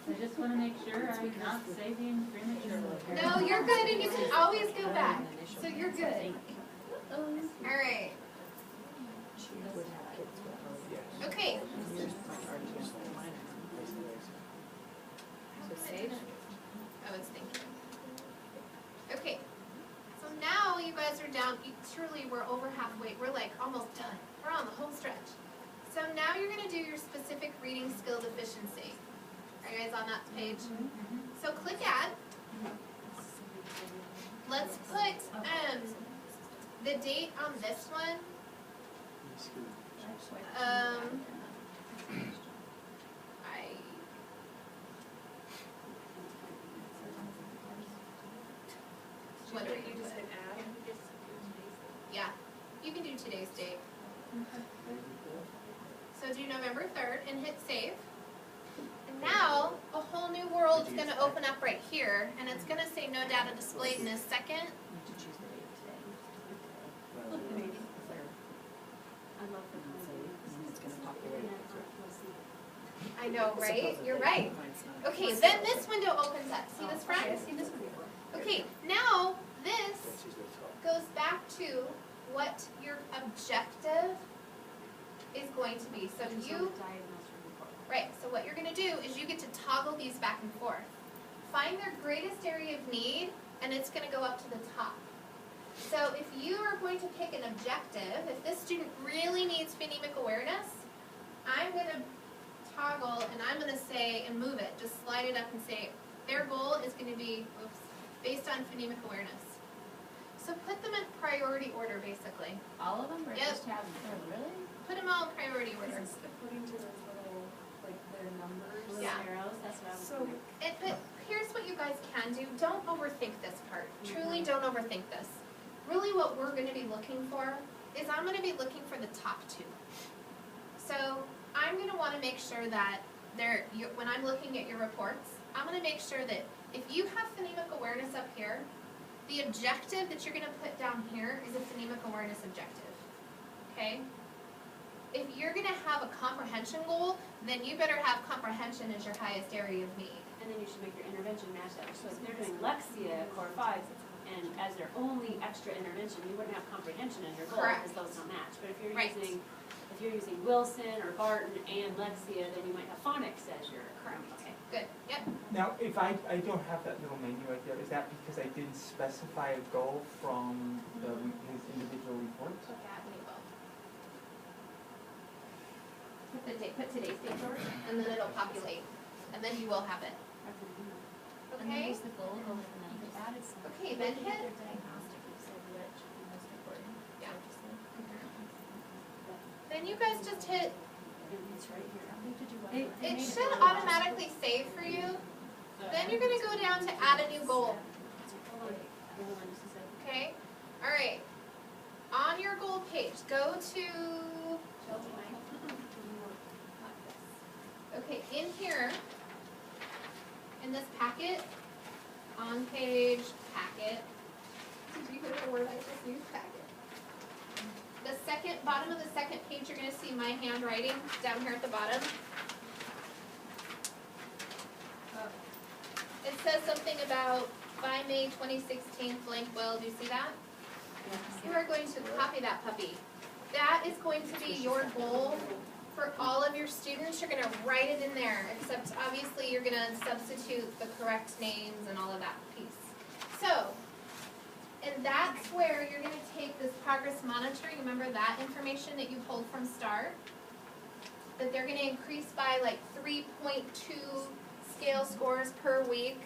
I just wanna make sure I'm not saving prematurely. No, you're good, and you can always go back, so you're good. Alright, okay. So save. I was thinking. Okay, so now you guys are down, truly, we're over halfway, we're like almost done. We're on the home stretch. So now you're gonna do your specific reading skill deficiency. Are you guys on that page? So click add. Let's put, the date on this one, what are you just doing? hit add. Yeah, you can do today's date. So do November 3rd and hit save. And now, a whole new world's gonna open up right here, and it's gonna say no data displayed in a second. I know, right? You're right. Okay, then this window opens up. See this front? Okay, now this goes back to what your objective is going to be. So you, right, so what you're gonna do is you get to toggle these back and forth. Find their greatest area of need, and it's gonna go up to the top. So if you are going to pick an objective, if this student really needs phonemic awareness, I'm gonna toggle and I'm gonna say, and move it, just slide it up and say, their goal is gonna be, oops, based on phonemic awareness. So put them in priority order, basically. All of them, or Yep. just have, oh, really? Put them all in priority order. According to those little, like, their numbers. Little Yeah. arrows, that's what I was So, wondering. But here's what you guys can do. Don't overthink this part. Truly don't overthink this. Really what we're gonna be looking for is I'm gonna be looking for the top two. So I'm gonna wanna make sure that when I'm looking at your reports, I'm gonna make sure that if you have phonemic awareness up here, the objective that you're gonna put down here is a phonemic awareness objective, okay? If you're gonna have a comprehension goal, then you better have comprehension as your highest area of need. And then you should make your intervention match that. So if they're doing Lexia Core 5, and as their only extra intervention, you wouldn't have comprehension in your goal Correct. because those don't match. But if you're Right. using Wilson or Barton and Lexia, then you might have phonics as your. Correct. Okay. Good, yep. Now, if I don't have that little menu right there, is that because I didn't specify a goal from his individual reports? Look at me, Bo. Put the date, put today's date, George, and then it'll populate, and then you will have it. And then Okay? use the goal, and then just added some. Okay, then hit, Their diagnostic, you said which, most important. Yeah. So just like- then you guys just hit, It's right here. I think to do what? it should automatically save for you. Then you're gonna go down to add a new goal, Hold on just a second. okay? All right, on your goal page, go to, okay, in here, in this packet, on page packet, did you hear the word I just used, packet? The second, bottom of the second page, you're gonna see my handwriting down here at the bottom. It says something about by May 2016 blank will, do you see that? You are going to copy that puppy. That is going to be your goal for all of your students. You're gonna write it in there, except obviously you're gonna substitute the correct names and all of that piece. So, and that's where you're gonna take this progress monitoring, remember that information that you pulled from STAR? That they're gonna increase by like 3.2 scale scores per week.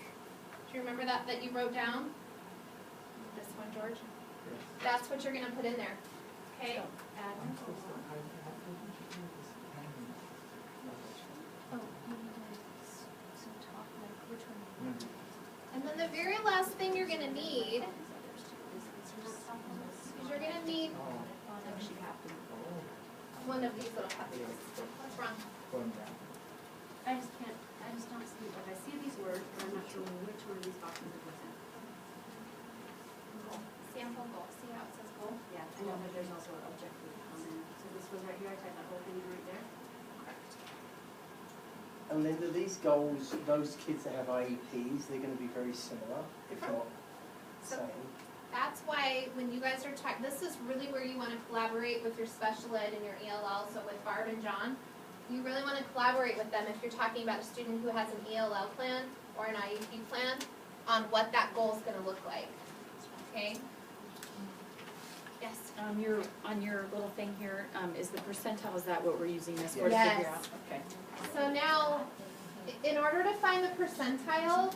Do you remember that you wrote down? This one, George? Yes. That's what you're gonna put in there, okay? I'm supposed to, how did you do this timing? Oh, you need to, so talk like which one? And then the very last thing you're gonna need is you're gonna need Oh, one of these little puppies. What's wrong? going down. I just don't see, like, I see these words, but I'm not sure which one of these boxes it was in. Sample goal, see how it says goal? Yeah, I know, but there's also an objective comment. So this was right here, I typed that whole thing in right there. And then do these goals, those kids that have IEPs, they're gonna be very similar, if not same. That's why when you guys are this is really where you wanna collaborate with your special ed and your ELL, so with Barb and John. You really wanna collaborate with them if you're talking about a student who has an ELL plan or an IEP plan on what that goal is gonna look like, okay? Yes? On your little thing here, is the percentile, is that what we're using this for to Yes. figure out? Okay. So now, in order to find the percentile,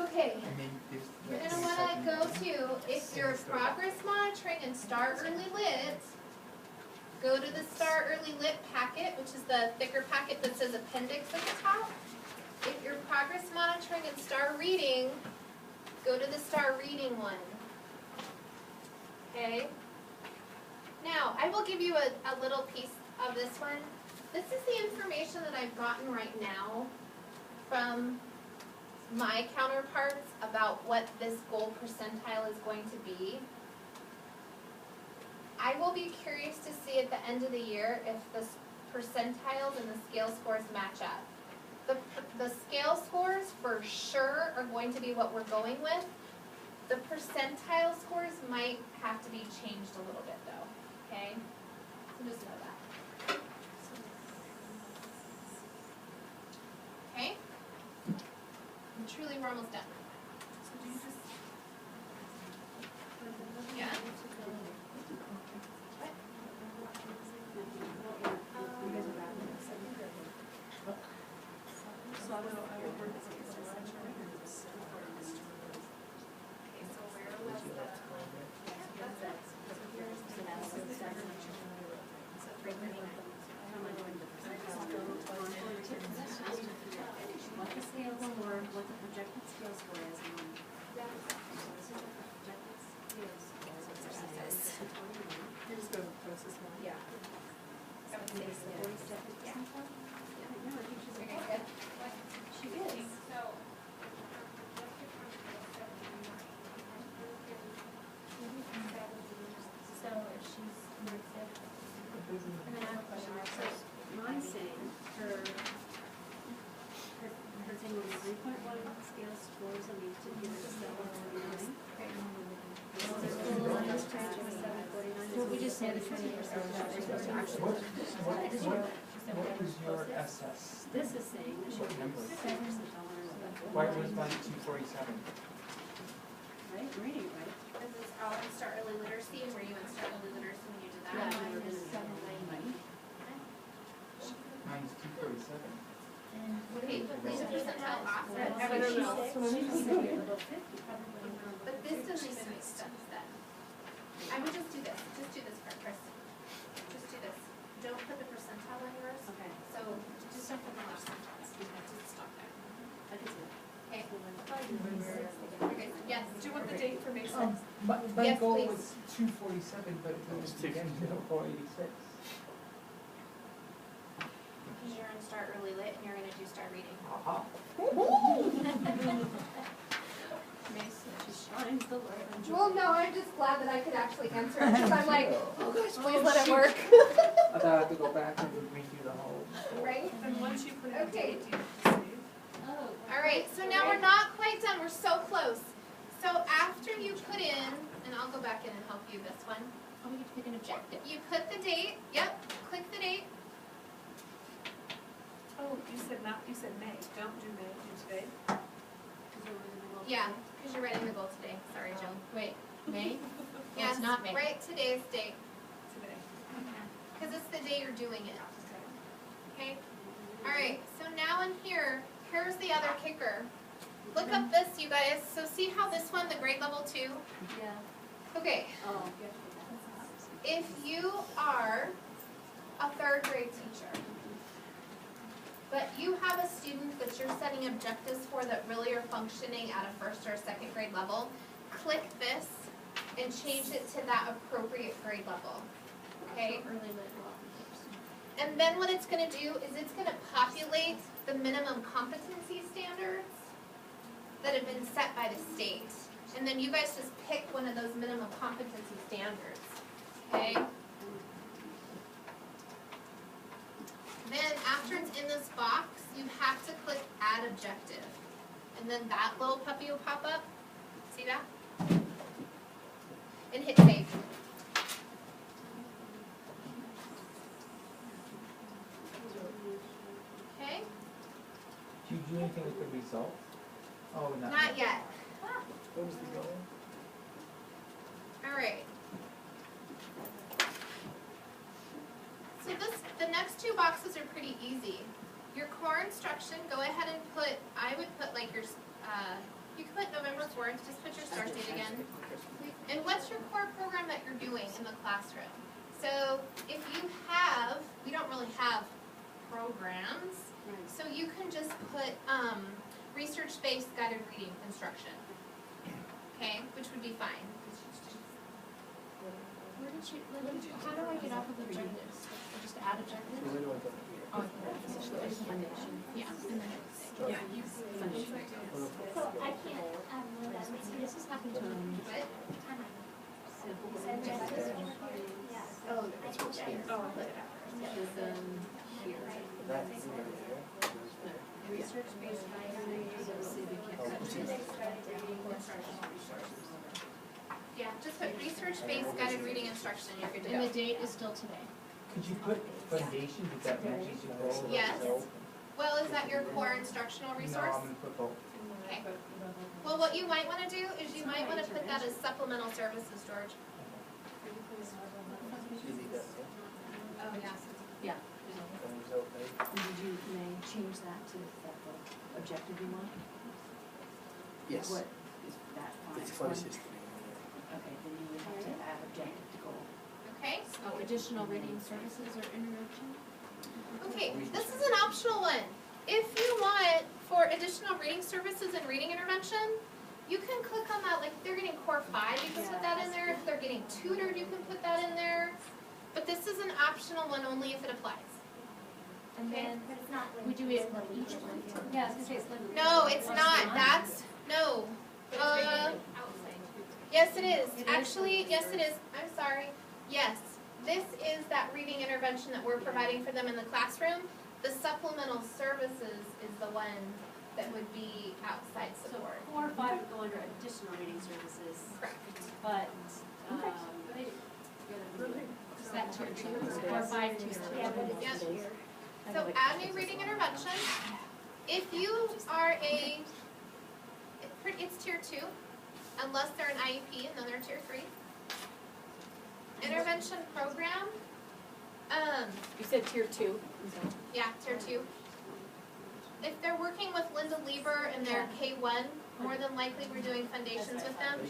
okay, And then this. you're gonna wanna go to, if you're progress monitoring and STAR Early Lit, go to the STAR Early Lit packet, which is the thicker packet that says appendix at the top. If you're progress monitoring and STAR Reading, go to the STAR Reading one. Okay? Now, I will give you a little piece of this one. This is the information that I've gotten right now from my counterparts about what this goal percentile is going to be. I will be curious to see at the end of the year if the percentiles and the scale scores match up. The scale scores for sure are going to be what we're going with. The percentile scores might have to be changed a little bit though, okay? So just know that. Okay? And truly, we're almost done. Yeah? Okay, so where was the? What the scale score, what the projected scale score What was your SS? This is saying that What number? Why Why was mine 247? right, reading, right? This is out in Start Early Literacy, and were you in Start Early Literacy when you did that? Yeah. Mine is 790. Mine's 247. Okay, but leave the percentile off. I don't know. But this doesn't even make sense then. I would just do this part, Chris. Just do this. Don't put the percentile on yours, Okay, so just don't put the percentiles. Just stop there. I can see Okay. Okay, yes. Do you want the date for May 6th? My Yes, goal please. was 247, but it was again 486. Because you're in Start Early Lit and you're gonna do Start Reading. Aha. She shines the light. Well, no, I'm just glad that I could actually answer it, because I'm like, oh gosh, please let it shoot. work. I thought I had to go back and redo the whole. Right? And once you put in the Okay. date, do you have to save? All right, so now we're not quite done, we're so close. So after you put in, and I'll go back in and help you this one. Oh, we get to pick an objective. You put the date, yep, click the date. Oh, you said May. Don't do May, do today. Yeah, because you're writing the goal today, sorry, Jill. Wait, May? Yes, it's not May. write today's date, Today. because it's the day you're doing it, okay? All right, so now in here, here's the other kicker. Look up this, you guys, so see how this one, the grade level 2? Yeah. Okay, Oh. if you are a 3rd grade teacher, but you have a student that you're setting objectives for that really are functioning at a 1st or 2nd grade level, click this and change it to that appropriate grade level, okay? Early lit law. And then what it's gonna do is it's gonna populate the minimum competency standards that have been set by the state. And then you guys just pick one of those minimum competency standards, okay? Then after it's in this box, you have to click add objective. And then that little puppy will pop up, see that? And hit save. Okay, Do you do anything with the results? Oh, not yet. What was the goal? All right. So the next 2 boxes are pretty easy. Your core instruction, go ahead and put, I would put like your, you can put November 4th, just put your start date again. And what's your core program that you're doing in the classroom? So if you have, we don't really have programs, so you can just put research-based guided reading instruction, okay, which would be fine. Where did you, how do I get off of objectives? Just add objectives? So where do I go from here? Oh, foundation. Yeah. And then it's, foundation. So I can't, Linda, this is happening to me. What? You said objectives in here? Yeah. Oh, that's what's here. Oh, That's where it is. Research-based guidance, Yeah, just put research-based guided reading instruction, you're good to And go. the date is still today. Could you put foundation, did that matches your goal? Yes. Well, is that your core instructional No, resource? I'm gonna put both. Okay. Well, what you might wanna do is you might wanna put that as supplemental services, George. You need that, yeah? Oh, yeah. Yeah. And result date. And did you, may change that to that the objective you want? Yes, What is that fine? it's closest to me. Okay, then you would have to add objective to goal. Okay? Oh, additional reading services or intervention? Okay, this is an optional one. If you want for additional reading services and reading intervention, you can click on that, like if they're getting core 5, you can put that in there. If they're getting tutored, you can put that in there. But this is an optional one only if it applies. And then, but it's not like. We do it like each one. Yeah, I was gonna say it's like. No, it's not. That's, no. Yes, it is. Actually, yes, it is. I'm sorry. Yes, this is that reading intervention that we're providing for them in the classroom. The supplemental services is the one that would be outside So support. 4 or 5 would go under additional reading services, Correct. but, Okay. they, Is that tier two, or five, tier two? Yeah, what is Yes. this year? So add new reading intervention. If you are it's tier two, unless they're an IEP, and then they're tier three. Intervention program, You said tier two. yeah, tier two. If they're working with Linda Lieber and they're K1, more than likely we're doing foundations with them.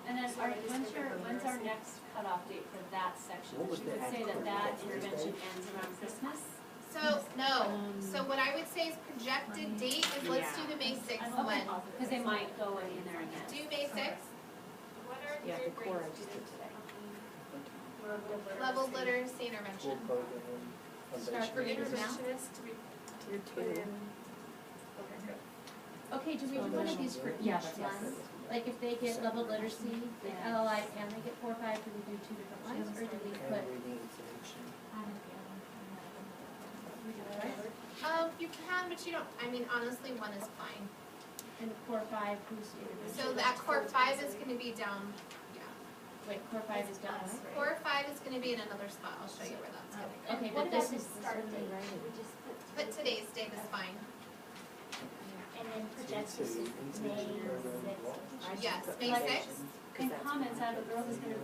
And then, when's our next cutoff date for that section? What was You the would say actual that date? intervention ends around Christmas? So, no, so what I would say is projected date is let's do the May sixth one. Because they might go in there again. Do May sixth, What are Yeah, your the core I grades just did today. level literacy Full intervention. program, Start for foundation. interventionist to be Tier put two. in. Okay, good. Okay, do we do one of these for each one? Like if they get level literacy, like LLI, and they get 4 or 5, do we do 2 different ones, or do we put? And reading intervention. You can, but you don't, I mean, honestly, one is fine. And core 5, who's intervention? So that core 5 is gonna be down, yeah. Wait, core 5 is done, right? Core 5 is gonna be in another spot, I'll show you where that's gonna go. Okay, but this is start date, we just But today's date is fine. and then projected is May 6th. Yes, May Like- 6th. And comments out of a girl who's doing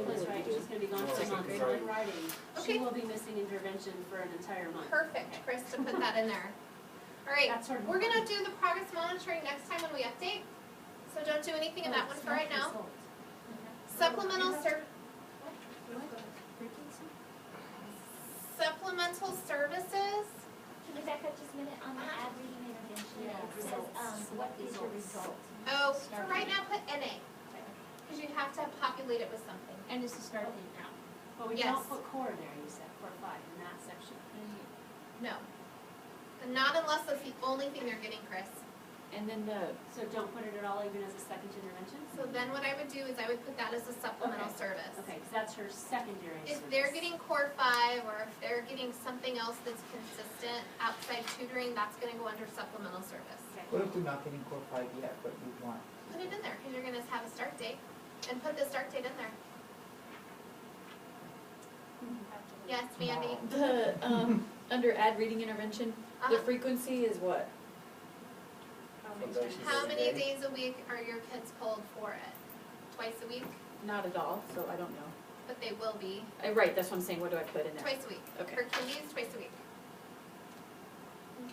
this right, she's gonna be gone for a month, so in writing, she Okay. will be missing intervention for an entire month. Perfect, Chris, to put that in there. All right, That's sort of. we're gonna do the progress monitoring next time when we update. So don't do anything in that one for right now. Supplemental supplemental services. Can you back up just a minute on the ad reading intervention? It says, what is your result? Oh, for right now, put NA. Because you have to populate it with something. And this is start date now. But we Yes. don't put core there, you said, core 5 in that section. No. And not unless that's the only thing they're getting, Chris. And then the, So don't put it at all even as a second intervention? So then what I would do is I would put that as a supplemental Okay. service. Okay, because that's her secondary If service. they're getting core 5, or if they're getting something else that's consistent outside tutoring, that's gonna go under supplemental service. Okay. What if they're not getting core 5 yet, but you want? Put it in there, because you're gonna have a start date, and put the start date in there. Yes, Mandy? the, under ad reading intervention, the Uh-huh. frequency is what? Foundation How is many A. days a week are your kids pulled for it? Twice a week? Not at all, so I don't know. But they will be, Right, that's what I'm saying, what do I put in there? twice a week. Okay. For kindies, twice a week.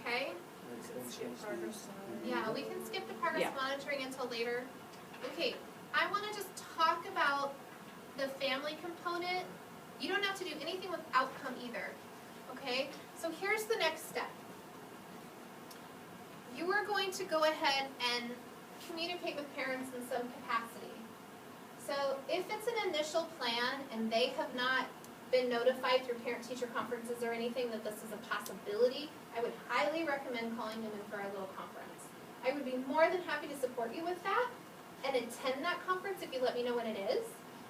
Okay? And it's then change Progress these. Yeah, we can skip the progress Yeah. monitoring until later. Okay, I wanna just talk about the family component. You don't have to do anything with outcome either, okay? So here's the next step. You are going to go ahead and communicate with parents in some capacity. So if it's an initial plan and they have not been notified through parent-teacher conferences or anything that this is a possibility, I would highly recommend calling them in for a little conference. I would be more than happy to support you with that and attend that conference if you let me know when it is,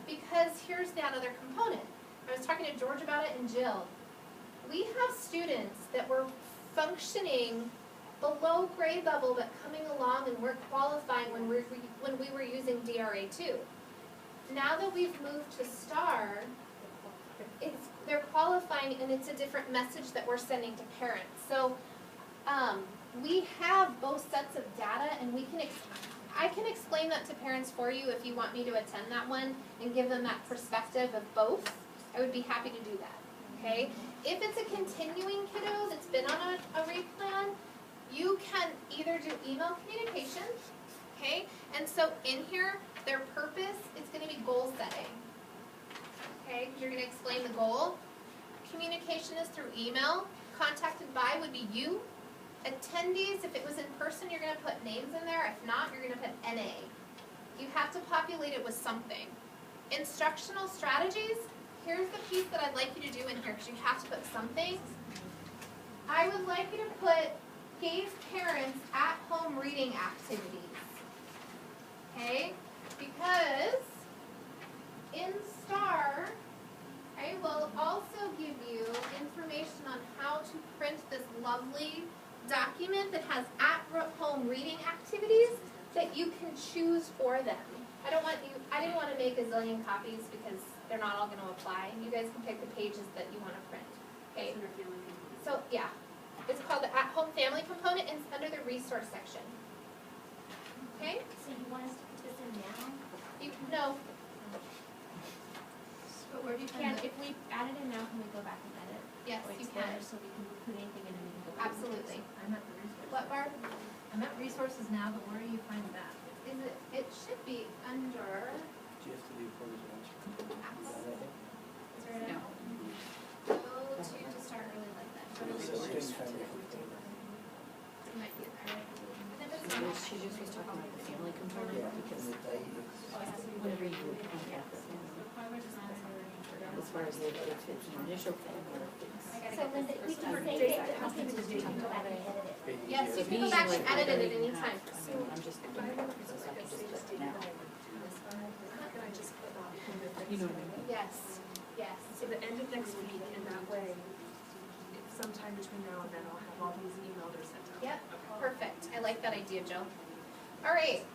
because here's that other component. I was talking to George about it and Jill. We have students that were functioning below grade level but coming along and weren't qualifying when we were using DRA2. Now that we've moved to STAR, they're qualifying and it's a different message that we're sending to parents. So we have both sets of data and I can explain that to parents for you if you want me to attend that one and give them that perspective of both. I would be happy to do that, okay? If it's a continuing kiddo that's been on a read plan, you can either do email communication, okay? And so in here, their purpose is gonna be goal setting, okay? Because you're gonna explain the goal. Communication is through email. Contacted by would be you. Attendees, if it was in person, you're gonna put names in there. If not, you're gonna put NA. You have to populate it with something. Instructional strategies, here's the piece that I'd like you to do in here, because you have to put something. I would like you to put gave parents at-home reading activities. Okay? Because in STAR, I will also give you information on how to print this lovely document that has at-home reading activities that you can choose for them. I didn't want to make a zillion copies because they're not all gonna apply. You guys can pick the pages that you wanna print, okay? It's under family component. So, yeah, it's called the at-home family component, and it's under the resource section. Okay? So you want us to put this in now? No, But where do you Can, find the, if we add it in now, can we go back and edit? yes, Or you it's there, can, so we can put anything in and we can go back. absolutely. I'm at the resources. What, Barb? I'm at resources now, but where do you find that? Is it should be under, Do you have to do progress management? apps. Is there an No. app? Go to start early like that. Go to It's just resources. family It component. might be there. And if it's She not, she just was talking about the family Yeah, component and because the date is. Oh, it has to be whenever you within- contact the family, So progress monitoring. as far as if it's an initial thing or if it's. So Linda, we can Or save days it, that but we can happens just to go back and edit it. yes, you For can me, go back like, and I edit don't it at even any have- time. I mean, I'm just doing it because I can just put it now. Can I just put that in the You know what I mean? Yes, yes. So the end of next week, and that way, sometime between now and then, I'll have all these emailed or sent out. Yep, perfect. I like that idea, Jill. All right.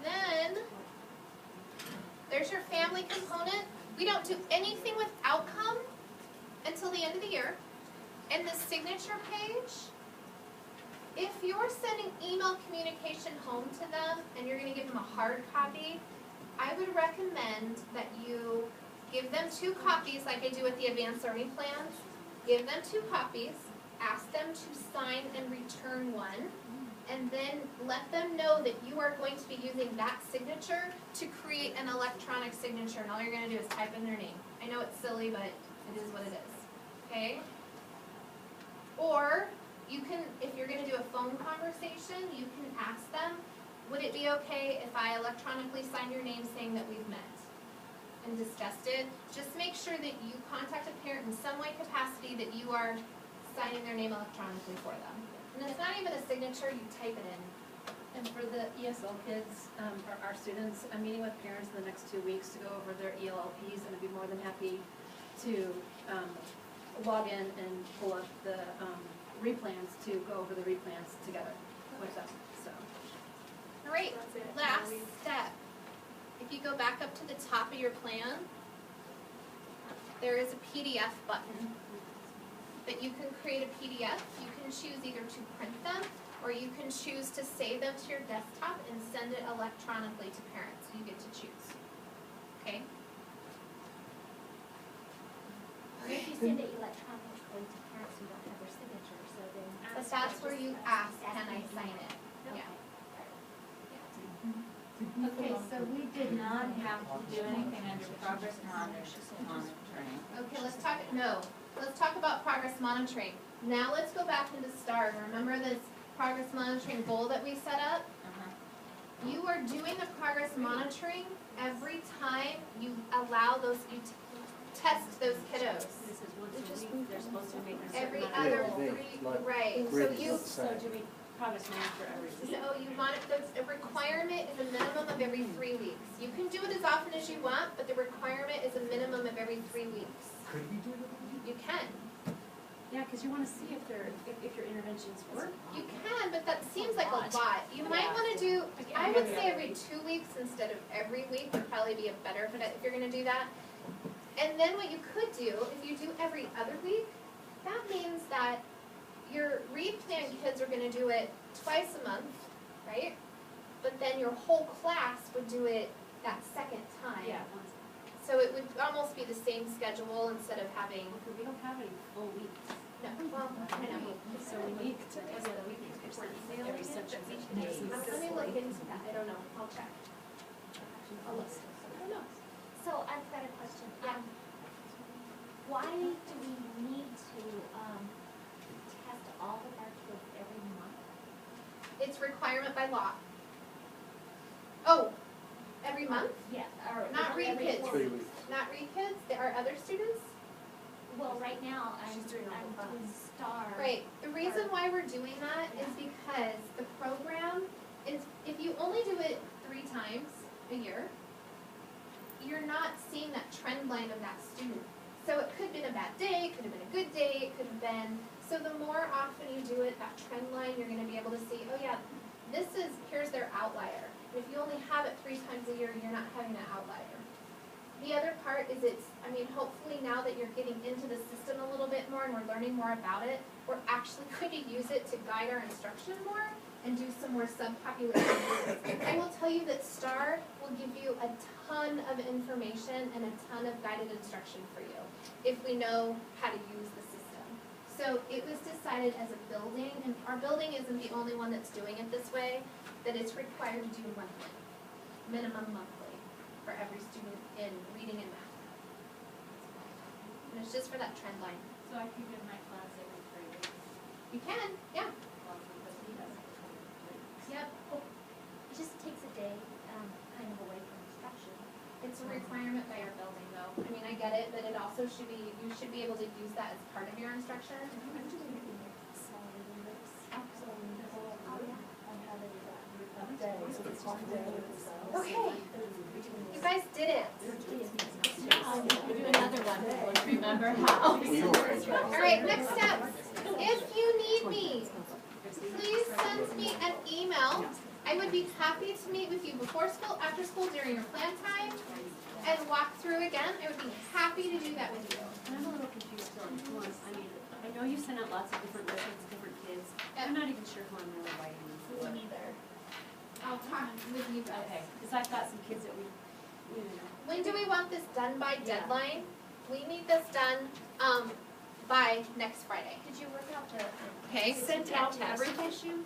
Then, there's your family component. We don't do anything with outcome until the end of the year. And the signature page, if you're sending email communication home to them and you're gonna give them a hard copy, I would recommend that you give them 2 copies like I do with the advanced learning plans. Give them 2 copies, ask them to sign and return one, and then let them know that you are going to be using that signature to create an electronic signature, and all you're gonna do is type in their name. I know it's silly, but it is what it is, okay? Or, you can, if you're gonna do a phone conversation, you can ask them, would it be okay if I electronically sign your name saying that we've met and discussed it? Just make sure that you contact a parent in some way capacity that you are signing their name electronically for them. And it's not even a signature, you type it in. And for the ESL kids, or our students, I'm meeting with parents in the next 2 weeks to go over their ELLPs, and I'd be more than happy to log in and pull up the replans to go over the replans together with them, so. All right, That's it. last step. If you go back up to the top of your plan, there is a PDF button. But you can create a PDF, you can choose either to print them, or you can choose to save them to your desktop and send it electronically to parents, you get to choose. Okay? Or if you send it electronically to parents who don't have their signature, so then. But that's where you ask, can I sign it? Yeah. Okay, so we did not have to do anything under progress monitoring. Okay, let's talk about progress monitoring. Now let's go back into STAR. Remember this progress monitoring goal that we set up? You are doing the progress monitoring every time you allow those, test those kiddos. This is once a week, they're supposed to make a certain Every amount of other Yeah, they- 3, like, right, so Really you, not the So same. do we progress monitor every week? so you want it, a requirement is a minimum of every 3 weeks. You can do it as often as you want, but the requirement is a minimum of every 3 weeks. Could we do that? You can, Yeah, because you want to see if they're, if your interventions work. you can, but that seems like a lot. You might wanna do, I would say every 2 weeks instead of every week would probably be a better fit if you're gonna do that. And then what you could do, if you do every other week, that means that your read plan kids are gonna do it twice a month, right? But then your whole class would do it that second time. Yeah, once, So it would almost be the same schedule instead of having, because we don't have any full weeks. no, well, I know. So we need to, every other week, every section of each day. Let me look into that, I don't know, I'll check. I'll look. I don't know. So I've got a question. Why do we need to, test all of our kids every month? It's requirement by law. Oh, every month? Yeah, or. Not read every kids. 4 3 weeks. weeks. Not read kids, there are other students? Well, right now, I'm She's doing all the doing STAR. Right, the reason why we're doing that is because the program is, if you only do it 3 times a year, you're not seeing that trend line of that student. So it could have been a bad day, it could have been a good day, it could have been, so the more often you do it, that trend line, you're gonna be able to see, oh yeah, here's their outlier. And if you only have it 3 times a year, you're not having an outlier. The other part is hopefully now that you're getting into the system a little bit more and we're learning more about it, we're actually going to use it to guide our instruction more and do some more subpopulation visits. I will tell you that STAR will give you a ton of information and a ton of guided instruction for you if we know how to use the system. So it was decided as a building, and our building isn't the only one that's doing it this way, that it's required to do monthly, minimum monthly, for every student in reading and math. And it's just for that trend line. So I could give my class every 3 weeks. You can, yeah. Well, because he doesn't come in 3 weeks. Yep. It just takes a day, kind of away from instruction. It's a requirement by your building though. I mean, I get it, but it also should be, you should be able to use that as part of your instruction. Okay. You guys did it. We'll do another one, remember how. All right, next steps. If you need me, please send me an email. I would be happy to meet with you before school, after school, during your plan time, and walk through again. I would be happy to do that with you. And I'm a little confused on who I'm, I know you sent out lots of different lessons, different kids. I'm not even sure who I'm really writing them for. Me neither. I'll talk with you guys. Okay, because I've got some kids that we, When do we want this done by deadline? We need this done, by next Friday. Did you work out the, Okay. sent out every issue?